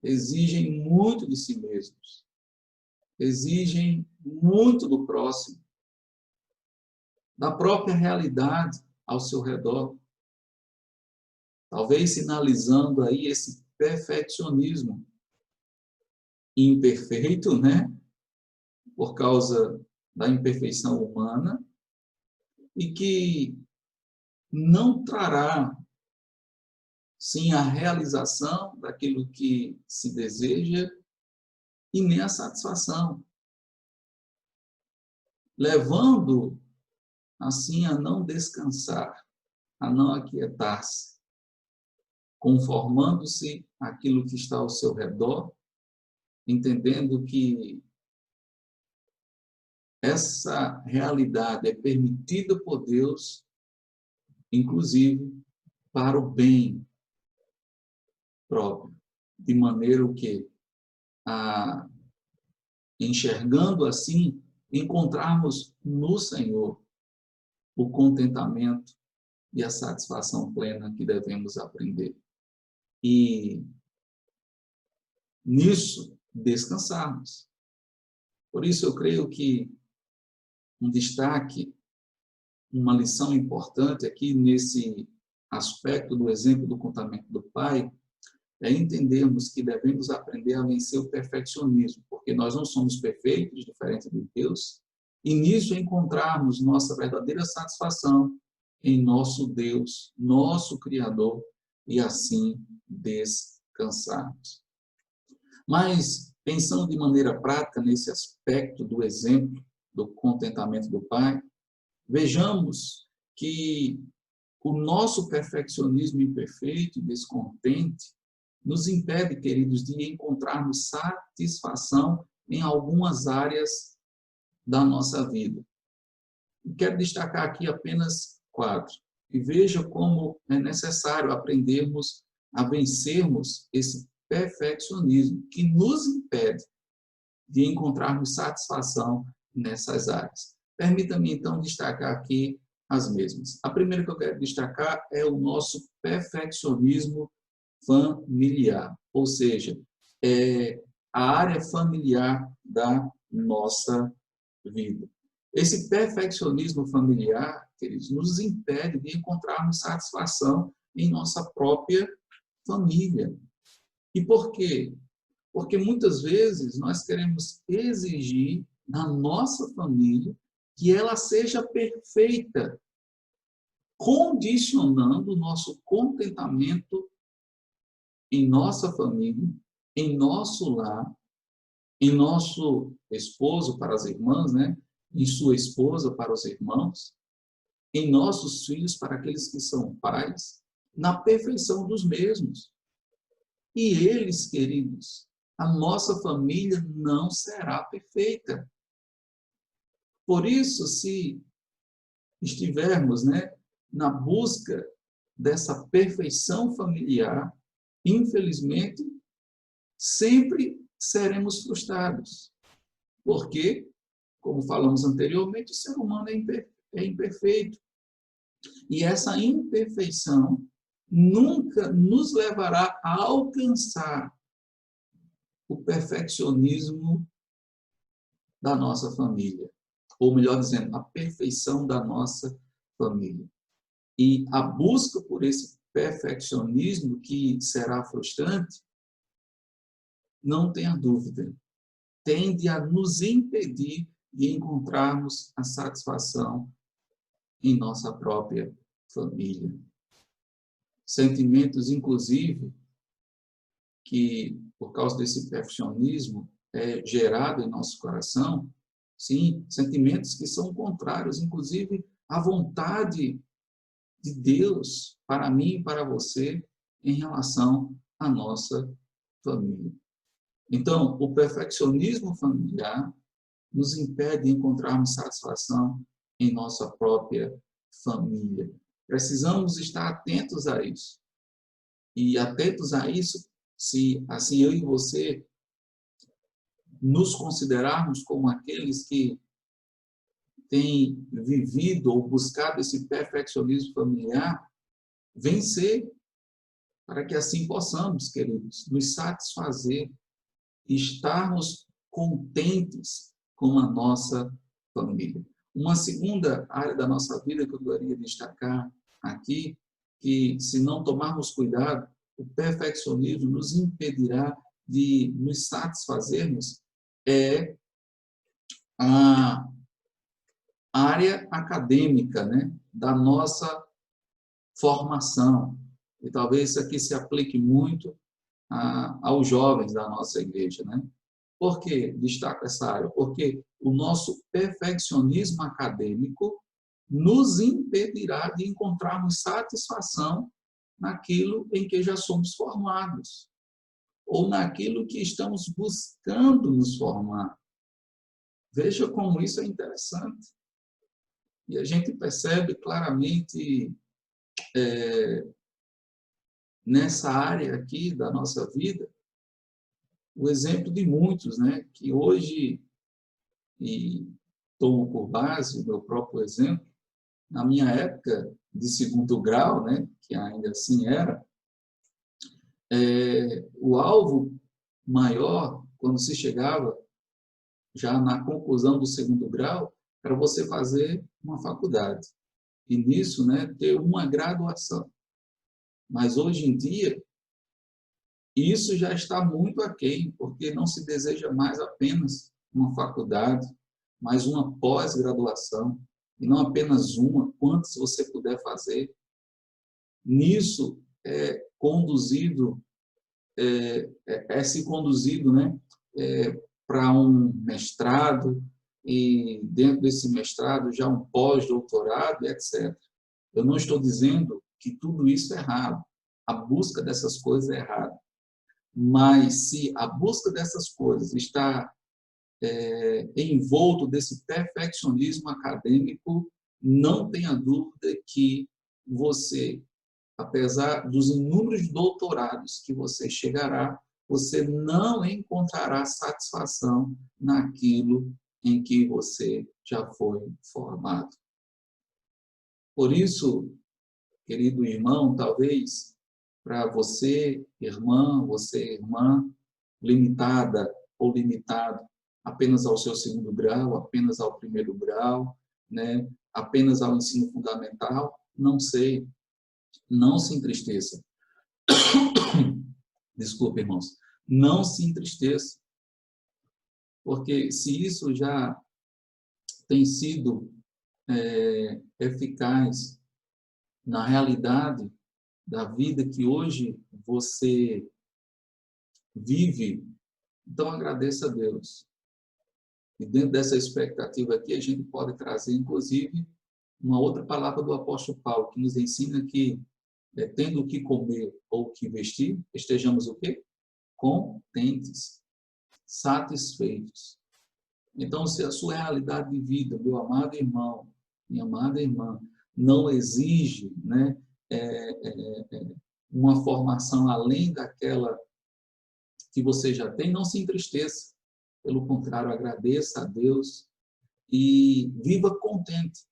exigem muito de si mesmos, exigem muito do próximo, da própria realidade ao seu redor, talvez sinalizando aí esse perfeccionismo imperfeito, né? Por causa da imperfeição humana, e que não trará, sim, a realização daquilo que se deseja e nem a satisfação, levando, assim, a não descansar, a não aquietar-se, conformando-se àquilo que está ao seu redor, entendendo que essa realidade é permitida por Deus, inclusive para o bem próprio, de maneira o que, enxergando assim, encontrarmos no Senhor o contentamento e a satisfação plena que devemos aprender. E nisso descansarmos. Por isso eu creio que um destaque, uma lição importante aqui nesse aspecto do exemplo do contentamento do Pai, é entendermos que devemos aprender a vencer o perfeccionismo, porque nós não somos perfeitos, diferente de Deus, e nisso encontrarmos nossa verdadeira satisfação em nosso Deus, nosso Criador, e assim descansarmos. Mas, pensando de maneira prática nesse aspecto do exemplo do contentamento do Pai, vejamos que o nosso perfeccionismo imperfeito e descontente nos impede, queridos, de encontrarmos satisfação em algumas áreas da nossa vida. E quero destacar aqui apenas 4. E veja como é necessário aprendermos a vencermos esse perfeccionismo que nos impede de encontrarmos satisfação nessas áreas. Permita-me, então, destacar aqui as mesmas. A primeira que eu quero destacar é o nosso perfeccionismo familiar, ou seja, a área familiar da nossa vida. Esse perfeccionismo familiar, queridos, nos impede de encontrarmos satisfação em nossa própria família. E por quê? Porque muitas vezes nós queremos exigir da nossa família que ela seja perfeita, condicionando o nosso contentamento em nossa família, em nosso lar, em nosso esposo para as irmãs, né? Em sua esposa para os irmãos, em nossos filhos para aqueles que são pais, na perfeição dos mesmos. E eles, queridos, a nossa família não será perfeita. Por isso, se estivermos, né, na busca dessa perfeição familiar, infelizmente, sempre seremos frustrados. Porque, como falamos anteriormente, o ser humano é imperfeito. E essa imperfeição nunca nos levará a alcançar o perfeccionismo da nossa família. Ou melhor dizendo, a perfeição da nossa família. E a busca por esse perfeccionismo que será frustrante, não tenha dúvida, tende a nos impedir de encontrarmos a satisfação em nossa própria família. Sentimentos, inclusive, que por causa desse perfeccionismo é gerado em nosso coração, sim, sentimentos que são contrários, inclusive, à vontade de Deus para mim e para você em relação à nossa família. Então, o perfeccionismo familiar nos impede de encontrarmos satisfação em nossa própria família. Precisamos estar atentos a isso. E atentos a isso, se assim eu e você nos considerarmos como aqueles que têm vivido ou buscado esse perfeccionismo familiar, vencer, para que assim possamos, queridos, nos satisfazer e estarmos contentes com a nossa família. Uma segunda área da nossa vida que eu gostaria de destacar aqui, que se não tomarmos cuidado, o perfeccionismo nos impedirá de nos satisfazermos, é a área acadêmica, né, da nossa formação. E talvez isso aqui se aplique muito aos jovens da nossa igreja, né? Por que destaco essa área? Porque o nosso perfeccionismo acadêmico nos impedirá de encontrarmos satisfação naquilo em que já somos formados, ou naquilo que estamos buscando nos formar. Veja como isso é interessante. E a gente percebe claramente nessa área aqui da nossa vida o exemplo de muitos, né, que hoje, e tomo por base o meu próprio exemplo, na minha época de segundo grau, né, que ainda assim era, o alvo maior, quando se chegava já na conclusão do segundo grau, era você fazer uma faculdade. E nisso, né, ter uma graduação. Mas hoje em dia, isso já está muito aquém, porque não se deseja mais apenas uma faculdade, mas uma pós-graduação, e não apenas uma, quantas você puder fazer. Nisso é conduzido, se conduzido, né, para um mestrado, e dentro desse mestrado já um pós-doutorado, etc. Eu não estou dizendo que tudo isso é errado, a busca dessas coisas é errada. Mas se a busca dessas coisas está envolto desse perfeccionismo acadêmico, não tenha dúvida que você, apesar dos inúmeros doutorados que você chegará, você não encontrará satisfação naquilo em que você já foi formado. Por isso, querido irmão, talvez para você, irmã, limitada ou limitado apenas ao seu segundo grau, apenas ao primeiro grau, né? Apenas ao ensino fundamental, não sei, não se entristeça. Desculpe, irmãos, não se entristeça, porque se isso já tem sido eficaz na realidade da vida que hoje você vive, então agradeça a Deus. E dentro dessa expectativa aqui, a gente pode trazer, inclusive, uma outra palavra do apóstolo Paulo, que nos ensina que, tendo o que comer ou o que vestir, estejamos o quê? Contentes, satisfeitos. Então, se a sua realidade de vida, meu amado irmão, minha amada irmã, não exige, né, uma formação além daquela que você já tem, não se entristeça. Pelo contrário, agradeça a Deus e viva contente.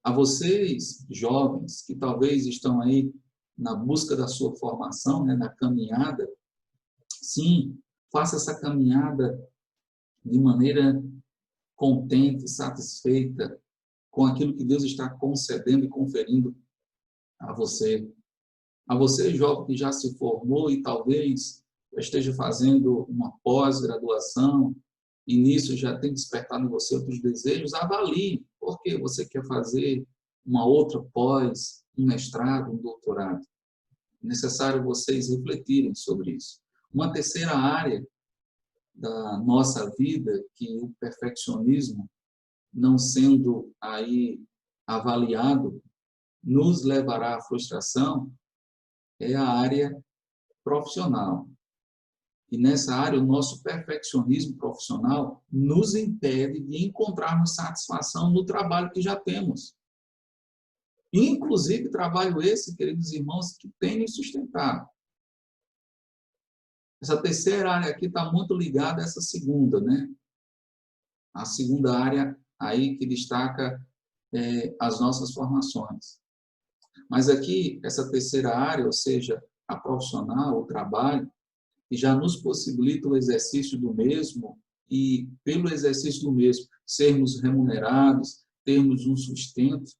A vocês, jovens, que talvez estão aí na busca da sua formação, né, na caminhada, sim, faça essa caminhada de maneira contente, satisfeita com aquilo que Deus está concedendo e conferindo a você. A você, jovem, que já se formou e talvez esteja fazendo uma pós-graduação e nisso já tem despertado em você outros desejos, avalie por que você quer fazer uma outra pós, um mestrado, um doutorado. É necessário vocês refletirem sobre isso. Uma terceira área da nossa vida, que o perfeccionismo, não sendo aí avaliado, nos levará à frustração, é a área profissional. E nessa área, o nosso perfeccionismo profissional nos impede de encontrarmos satisfação no trabalho que já temos. Inclusive, trabalho esse, queridos irmãos, que tem nos sustentado. Essa terceira área aqui está muito ligada a essa segunda, né? A segunda área aí que destaca as nossas formações. Mas aqui, essa terceira área, ou seja, a profissional, o trabalho, que já nos possibilita o exercício do mesmo e, pelo exercício do mesmo, sermos remunerados, termos um sustento.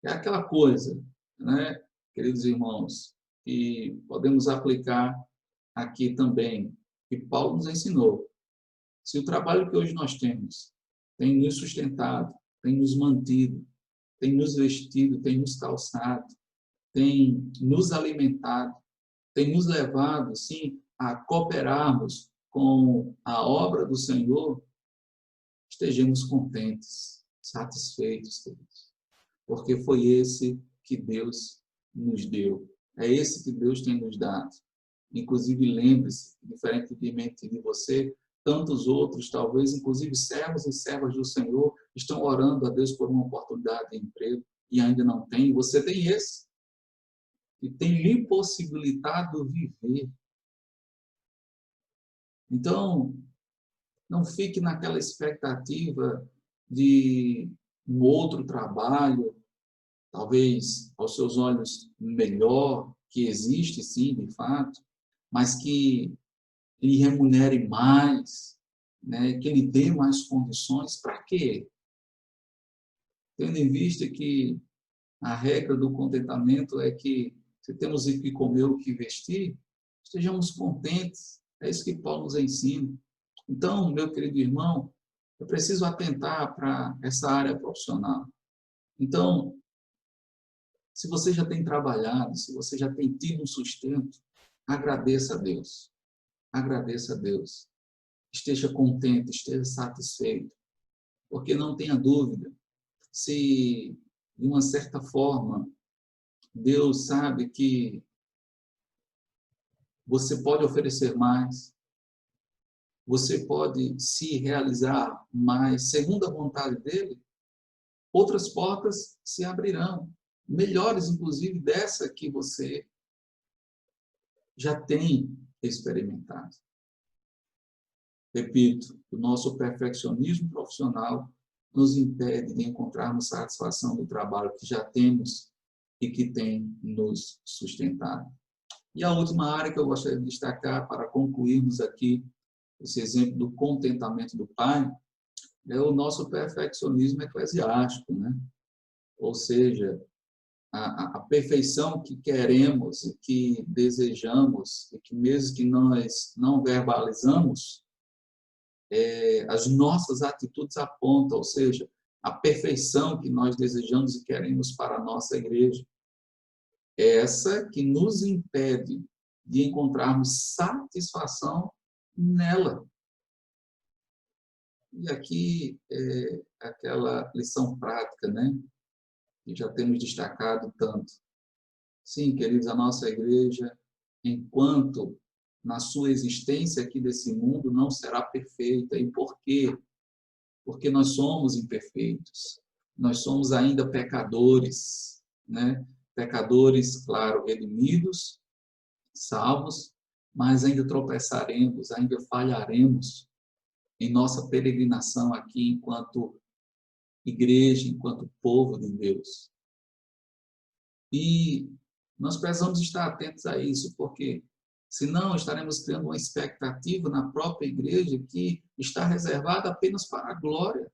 É aquela coisa, né, queridos irmãos, que podemos aplicar aqui também, que Paulo nos ensinou. Se o trabalho que hoje nós temos tem nos sustentado, tem nos mantido, tem nos vestido, tem nos calçado, tem nos alimentado, tem nos levado, sim, a cooperarmos com a obra do Senhor, estejamos contentes, satisfeitos, queridos. Porque foi esse que Deus nos deu. É esse que Deus tem nos dado. Inclusive, lembre-se, diferentemente de você, tantos outros, talvez, inclusive servos e servas do Senhor, estão orando a Deus por uma oportunidade de emprego e ainda não tem. Você tem esse, que tem lhe possibilitado viver. Então, não fique naquela expectativa de um outro trabalho, talvez aos seus olhos melhor, que existe sim, de fato, mas que lhe remunere mais, né? Que lhe dê mais condições. Para quê? Tendo em vista que a regra do contentamento é que, se temos o que comer, o que vestir, estejamos contentes. É isso que Paulo nos ensina. Então, meu querido irmão, eu preciso atentar para essa área profissional. Então, se você já tem trabalhado, se você já tem tido um sustento, agradeça a Deus. Agradeça a Deus. Esteja contente, esteja satisfeito. Porque não tenha dúvida, se de uma certa forma Deus sabe que você pode oferecer mais, você pode se realizar mais, segundo a vontade dele, outras portas se abrirão, melhores inclusive dessa que você já tem experimentado. Repito, o nosso perfeccionismo profissional nos impede de encontrarmos satisfação do trabalho que já temos e que tem nos sustentado. E a última área que eu gostaria de destacar para concluirmos aqui esse exemplo do contentamento do Pai é o nosso perfeccionismo eclesiástico, né? Ou seja, a perfeição que queremos e que desejamos e que mesmo que nós não verbalizamos, as nossas atitudes apontam, ou seja, a perfeição que nós desejamos e queremos para a nossa igreja. É essa que nos impede de encontrarmos satisfação nela. E aqui é aquela lição prática, né? Que já temos destacado tanto. Sim, queridos, a nossa igreja, enquanto na sua existência aqui desse mundo, não será perfeita. E por quê? Porque nós somos imperfeitos. Nós somos ainda pecadores, né? Pecadores, claro, redimidos, salvos, mas ainda tropeçaremos, ainda falharemos em nossa peregrinação aqui enquanto igreja, enquanto povo de Deus. E nós precisamos estar atentos a isso, porque senão estaremos criando uma expectativa na própria igreja que está reservada apenas para a glória.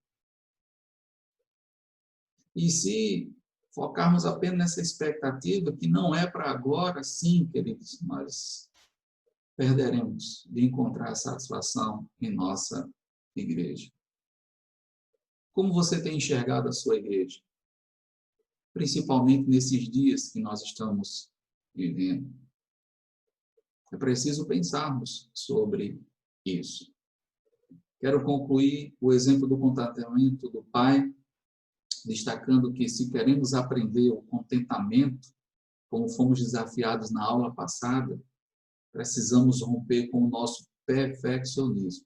E se focarmos apenas nessa expectativa, que não é para agora, sim, queridos, nós perderemos de encontrar satisfação em nossa igreja. Como você tem enxergado a sua igreja? Principalmente nesses dias que nós estamos vivendo. É preciso pensarmos sobre isso. Quero concluir o exemplo do contentamento do Pai, destacando que se queremos aprender o contentamento, como fomos desafiados na aula passada, precisamos romper com o nosso perfeccionismo.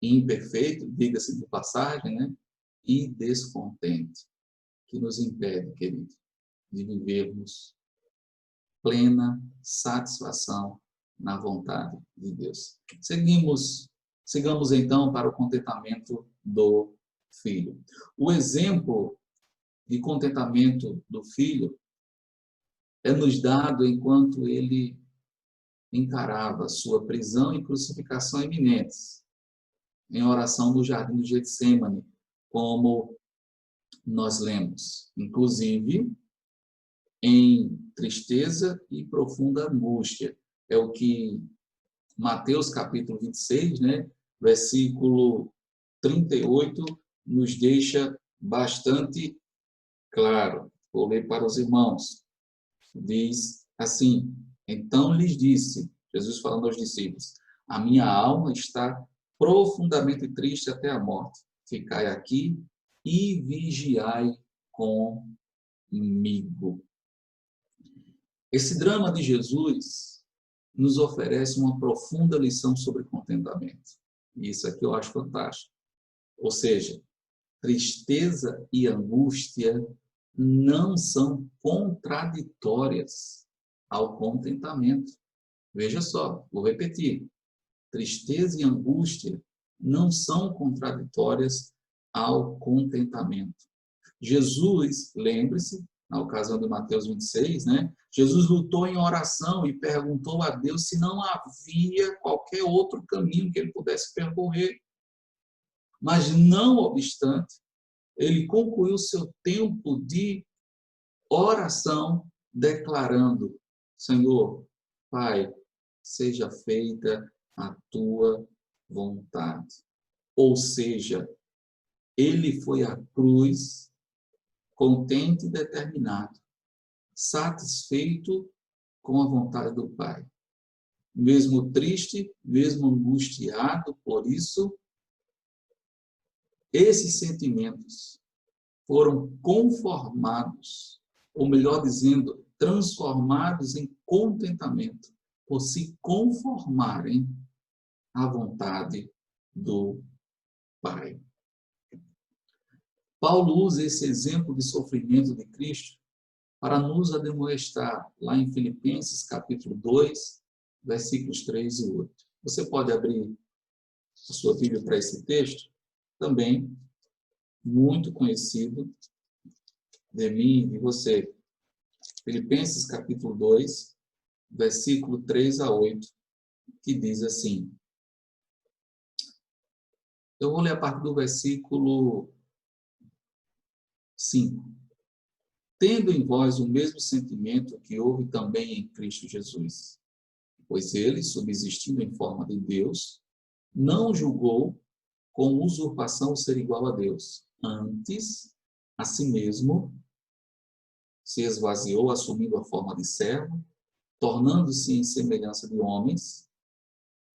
Imperfeito, diga-se de passagem, né? E descontente, que nos impede, querido, de vivermos plena satisfação na vontade de Deus. Sigamos então para o contentamento do filho. O exemplo de contentamento do filho é nos dado enquanto ele encarava sua prisão e crucificação iminentes, em oração no jardim do Getsêmani, como nós lemos, inclusive em tristeza e profunda angústia. É o que Mateus capítulo 26, versículo 38, nos deixa bastante claro. Vou ler para os irmãos. Diz assim: então lhes disse, Jesus falando aos discípulos, a minha alma está profundamente triste até a morte. Ficai aqui e vigiai comigo. Esse drama de Jesus nos oferece uma profunda lição sobre contentamento. E isso aqui eu acho fantástico. Ou seja, tristeza e angústia não são contraditórias ao contentamento. Veja só, vou repetir. Tristeza e angústia não são contraditórias ao contentamento. Jesus, lembre-se, na ocasião de Mateus 26, Jesus lutou em oração e perguntou a Deus se não havia qualquer outro caminho que ele pudesse percorrer. Mas, não obstante, ele concluiu seu tempo de oração declarando: Senhor, Pai, seja feita a tua vontade. Ou seja, ele foi à cruz contente e determinado, satisfeito com a vontade do Pai. Mesmo triste, mesmo angustiado por isso, esses sentimentos foram conformados, ou melhor dizendo, transformados em contentamento, por se conformarem à vontade do Pai. Paulo usa esse exemplo de sofrimento de Cristo para nos admoestar lá em Filipenses capítulo 2, versículos 3 e 8. Você pode abrir a sua Bíblia para esse texto? Também muito conhecido de mim e de você. Filipenses capítulo 2, versículo 3 a 8, que diz assim. Eu vou ler a partir do versículo 5. Tendo em vós o mesmo sentimento que houve também em Cristo Jesus, pois ele, subsistindo em forma de Deus, não julgou com usurpação o ser igual a Deus. Antes, a si mesmo, se esvaziou, assumindo a forma de servo, tornando-se em semelhança de homens,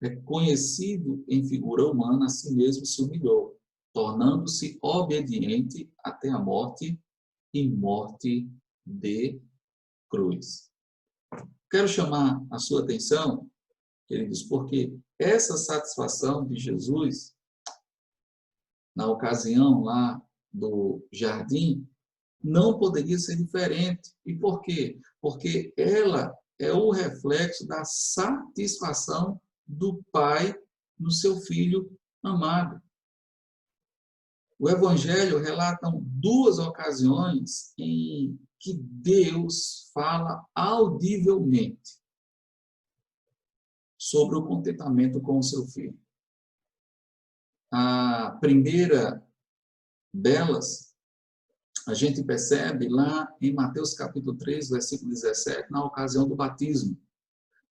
reconhecido em figura humana, a si mesmo se humilhou, tornando-se obediente até a morte e morte de cruz. Quero chamar a sua atenção, queridos, porque essa satisfação de Jesus, na ocasião lá do jardim, não poderia ser diferente. E por quê? Porque ela é o reflexo da satisfação do Pai no seu Filho amado. O Evangelho relata duas ocasiões em que Deus fala audivelmente sobre o contentamento com o seu Filho. A primeira delas, a gente percebe lá em Mateus capítulo 3, versículo 17, na ocasião do batismo,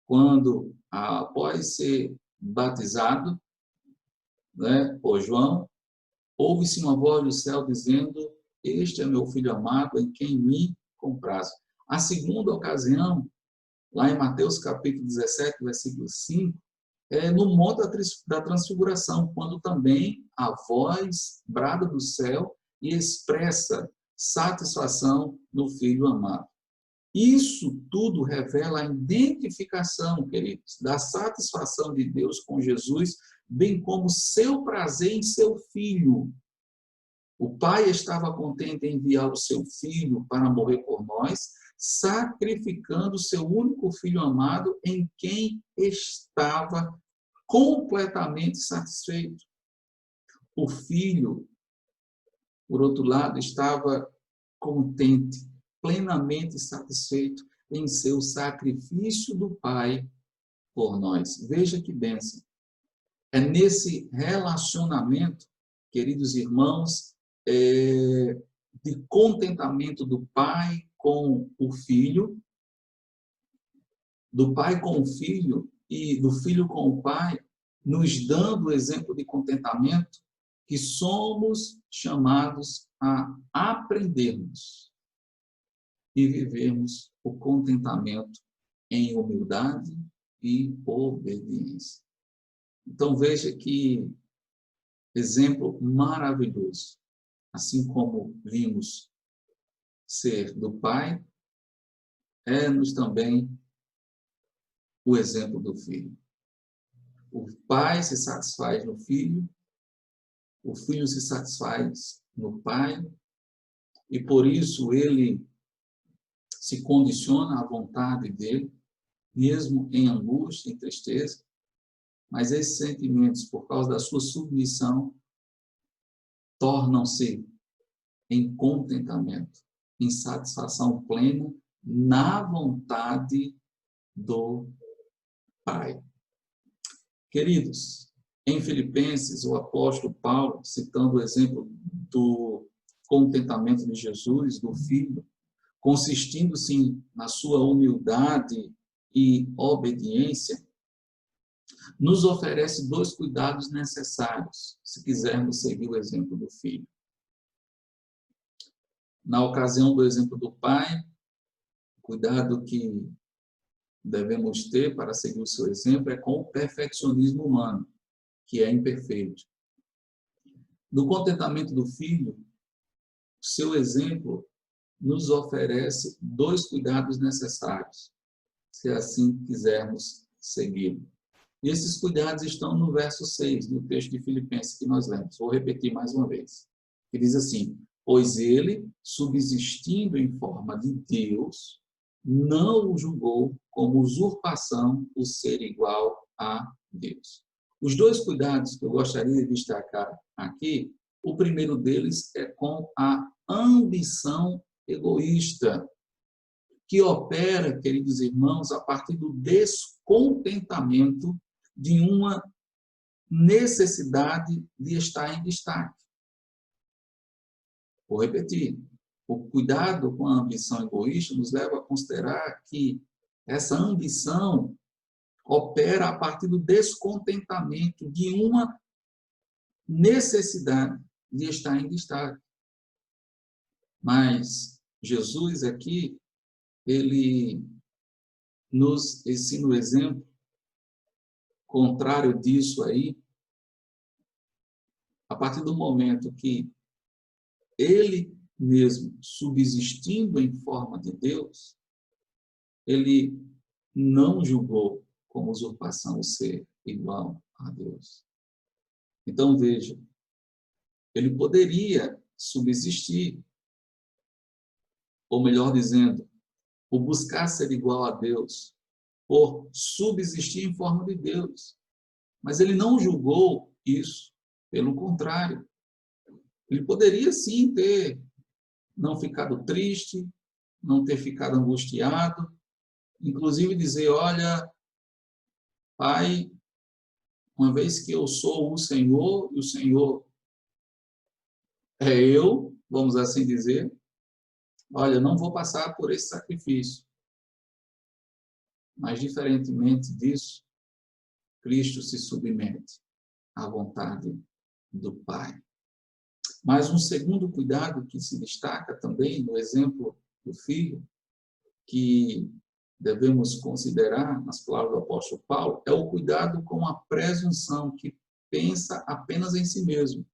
quando, após ser batizado por João, ouve-se uma voz do céu dizendo: este é meu filho amado, em quem me comprazo. A segunda ocasião, lá em Mateus capítulo 17, versículo 5, é no Monte da Transfiguração, quando também a voz brada do céu e expressa satisfação no Filho amado. Isso tudo revela a identificação, queridos, da satisfação de Deus com Jesus, bem como seu prazer em seu Filho. O Pai estava contente em enviar o seu Filho para morrer por nós, sacrificando o seu único Filho amado, em quem estava completamente satisfeito. O Filho, por outro lado, estava contente, plenamente satisfeito em seu sacrifício do Pai por nós. Veja que bênção. É nesse relacionamento, queridos irmãos, de contentamento do Pai com o Filho, do Pai com o Filho e do Filho com o Pai, nos dando o exemplo de contentamento, que somos chamados a aprendermos e vivermos o contentamento em humildade e obediência. Então veja que exemplo maravilhoso. Assim como vimos ser do Pai, é-nos também o exemplo do Filho. O Pai se satisfaz no Filho, o Filho se satisfaz no Pai, e por isso ele se condiciona à vontade dele, mesmo em angústia, em tristeza, mas esses sentimentos, por causa da sua submissão, tornam-se em contentamento, em satisfação plena na vontade do Pai. Queridos, em Filipenses, o apóstolo Paulo, citando o exemplo do contentamento de Jesus, do Filho, consistindo, sim, na sua humildade e obediência, nos oferece 2 cuidados necessários, se quisermos seguir o exemplo do Filho. Na ocasião do exemplo do Pai, cuidado que devemos ter para seguir o seu exemplo é com o perfeccionismo humano, que é imperfeito. No contentamento do Filho, o seu exemplo nos oferece 2 cuidados necessários, se assim quisermos segui-lo. E esses cuidados estão no verso 6 do texto de Filipenses que nós lemos. Vou repetir mais uma vez. Que diz assim: pois ele, subsistindo em forma de Deus, não o julgou como usurpação o ser igual a Deus. Os 2 cuidados que eu gostaria de destacar aqui, o primeiro deles é com a ambição egoísta, que opera, queridos irmãos, a partir do descontentamento de uma necessidade de estar em destaque. Vou repetir. O cuidado com a ambição egoísta nos leva a considerar que essa ambição opera a partir do descontentamento de uma necessidade de estar em destaque. Mas Jesus aqui, ele nos ensina o exemplo contrário disso aí, a partir do momento que ele mesmo, subsistindo em forma de Deus, ele não julgou como usurpação o ser igual a Deus. Então, veja, ele poderia subsistir, ou melhor dizendo, o buscar ser igual a Deus, por subsistir em forma de Deus. Mas ele não julgou isso, pelo contrário. Ele poderia sim ter não ficado triste, não ter ficado angustiado, inclusive dizer, olha, Pai, uma vez que eu sou o Senhor, e o Senhor é eu, vamos assim dizer, olha, não vou passar por esse sacrifício. Mas, diferentemente disso, Cristo se submete à vontade do Pai. Mas um segundo cuidado que se destaca também no exemplo do Filho, que devemos considerar nas palavras do apóstolo Paulo, é o cuidado com a presunção, que pensa apenas em si mesmo.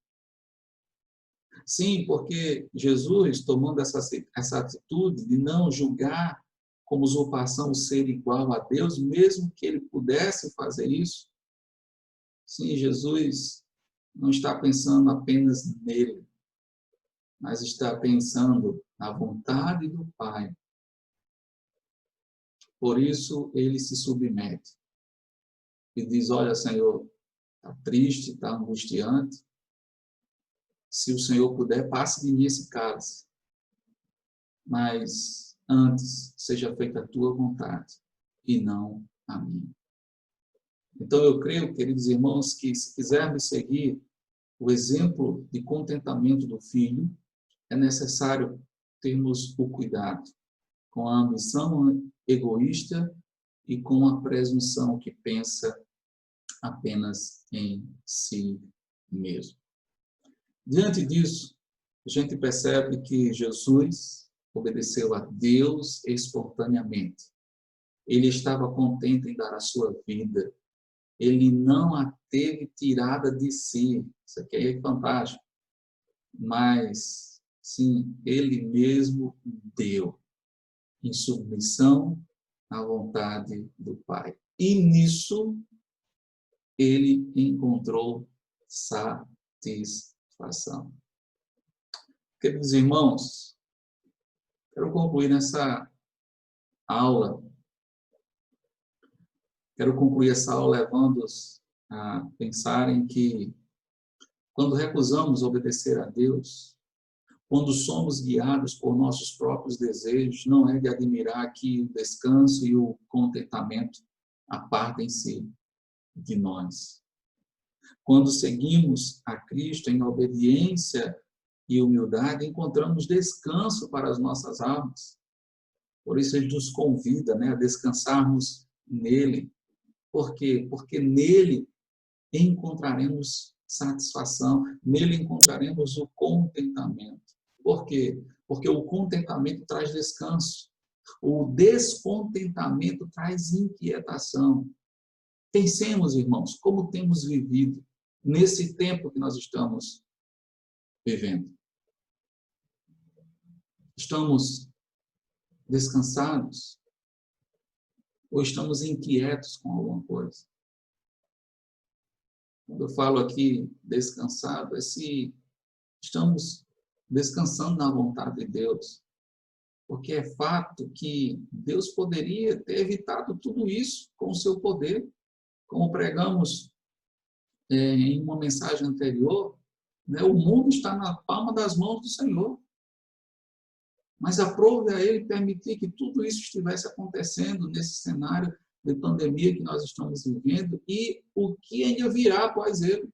Sim, porque Jesus, tomando essa atitude de não julgar como usurpação o ser igual a Deus, mesmo que ele pudesse fazer isso, sim, Jesus não está pensando apenas nele, mas está pensando na vontade do Pai. Por isso, ele se submete e diz, olha, Senhor, está triste, está angustiante. Se o Senhor puder, passe de mim esse cálice. Mas antes, seja feita a tua vontade e não a minha. Então, eu creio, queridos irmãos, que se quisermos seguir o exemplo de contentamento do filho, é necessário termos o cuidado com a ambição egoísta e com a presunção que pensa apenas em si mesmo. Diante disso, a gente percebe que Jesus obedeceu a Deus espontaneamente. Ele estava contente em dar a sua vida. Ele não a teve tirada de si. Isso aqui é fantástico. Mas, sim, ele mesmo deu em submissão à vontade do Pai. E nisso, ele encontrou satisfação. Queridos irmãos, quero concluir nessa aula. Quero concluir essa aula levando-os a pensarem que, quando recusamos obedecer a Deus, quando somos guiados por nossos próprios desejos, não é de admirar que o descanso e o contentamento apartem-se de nós. Quando seguimos a Cristo em obediência e humildade, encontramos descanso para as nossas almas. Por isso ele nos convida, a descansarmos nele. Por quê? Porque nele encontraremos satisfação, nele encontraremos o contentamento. Por quê? Porque o contentamento traz descanso. O descontentamento traz inquietação. Pensemos, irmãos, como temos vivido nesse tempo que nós estamos vivendo. Estamos descansados? Ou estamos inquietos com alguma coisa? Quando eu falo aqui descansado, é se estamos descansando na vontade de Deus. Porque é fato que Deus poderia ter evitado tudo isso com o seu poder. Como pregamos em uma mensagem anterior, o mundo está na palma das mãos do Senhor. Mas aprove a Ele permitir que tudo isso estivesse acontecendo nesse cenário de pandemia que nós estamos vivendo e o que ainda virá após Ele.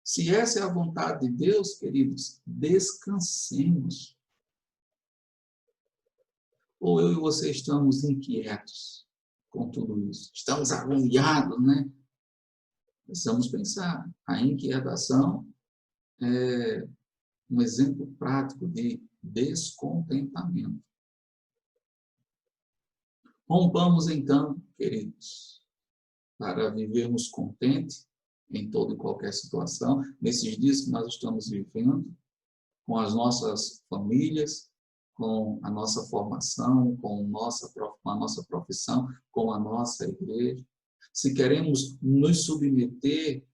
Se essa é a vontade de Deus, queridos, descansemos. Ou eu e você estamos inquietos com tudo isso? Estamos agoniados, Precisamos pensar. A inquietação é um exemplo prático de descontentamento. Rompamos então, queridos, para vivermos contente em toda e qualquer situação, nesses dias que nós estamos vivendo, com as nossas famílias, com a nossa formação, com a nossa profissão, com a nossa igreja. Se queremos nos submeter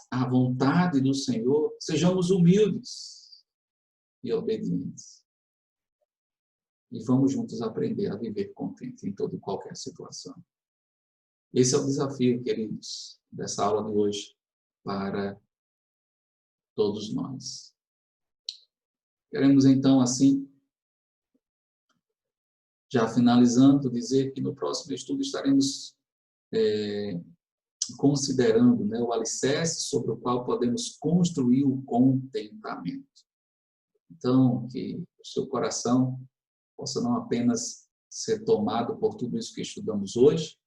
à vontade do Senhor, sejamos humildes e obedientes. E vamos juntos aprender a viver contente em toda e qualquer situação. Esse é o desafio, queridos, dessa aula de hoje para todos nós. Queremos então, assim, já finalizando, dizer que no próximo estudo estaremos considerando o alicerce sobre o qual podemos construir o contentamento. Então, que o seu coração possa não apenas ser tomado por tudo isso que estudamos hoje,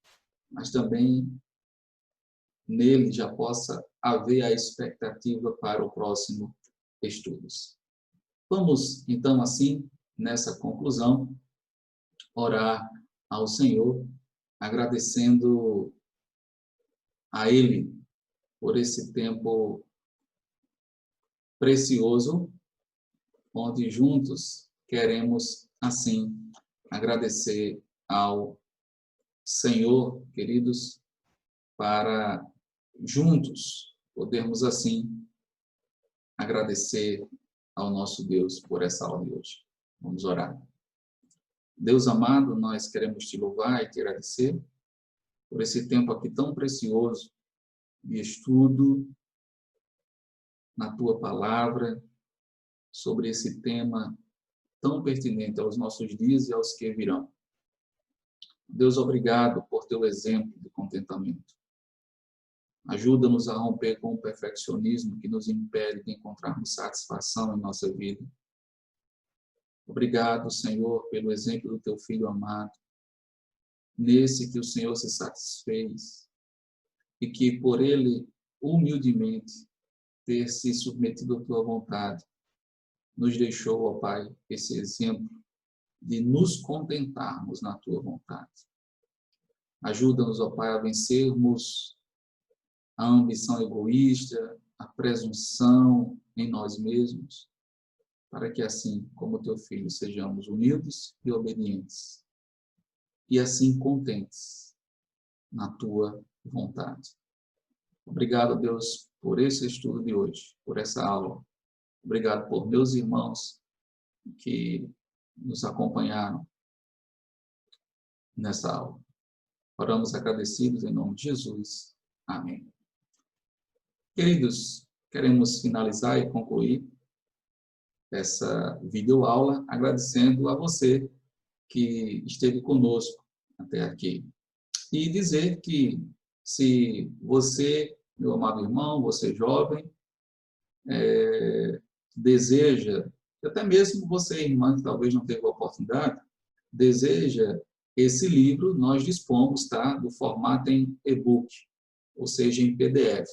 mas também nele já possa haver a expectativa para o próximo estudo. Vamos, então, assim, nessa conclusão, orar ao Senhor, agradecendo a Ele por esse tempo precioso, onde juntos queremos, assim, agradecer ao Senhor, queridos, para juntos podermos, assim, agradecer ao nosso Deus por essa aula de hoje. Vamos orar. Deus amado, nós queremos te louvar e te agradecer por esse tempo aqui tão precioso de estudo na tua palavra sobre esse tema tão pertinente aos nossos dias e aos que virão. Deus, obrigado por teu exemplo de contentamento. Ajuda-nos a romper com o perfeccionismo que nos impede de encontrarmos satisfação em nossa vida. Obrigado, Senhor, pelo exemplo do teu Filho amado, nesse que o Senhor se satisfez e que por ele, humildemente, ter se submetido à tua vontade, nos deixou, ó Pai, esse exemplo de nos contentarmos na tua vontade. Ajuda-nos, ó Pai, a vencermos a ambição egoísta, a presunção em nós mesmos, para que assim, como teu Filho, sejamos humildes e obedientes, e assim contentes na tua vontade. Obrigado, Deus, por esse estudo de hoje, por essa aula. Obrigado por meus irmãos que nos acompanharam nessa aula. Oramos agradecidos em nome de Jesus. Amém. Queridos, queremos finalizar e concluir essa videoaula agradecendo a você que esteve conosco até aqui. E dizer que se você, meu amado irmão, você jovem, deseja, até mesmo você, irmã, que talvez não teve a oportunidade, deseja esse livro, nós dispomos, tá, do formato em e-book, ou seja, em PDF.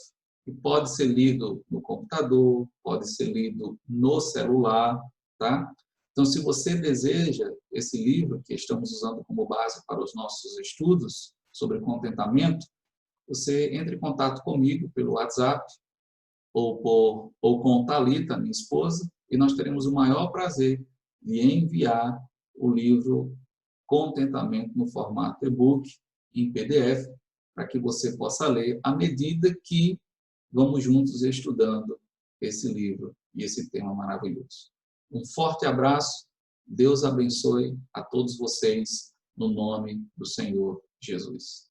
E pode ser lido no computador, pode ser lido no celular, tá? Então, se você deseja esse livro, que estamos usando como base para os nossos estudos sobre contentamento, você entre em contato comigo pelo WhatsApp ou com Thalita, minha esposa, e nós teremos o maior prazer de enviar o livro Contentamento no formato e-book, em PDF, para que você possa ler à medida que vamos juntos estudando esse livro e esse tema maravilhoso. Um forte abraço, Deus abençoe a todos vocês, no nome do Senhor Jesus.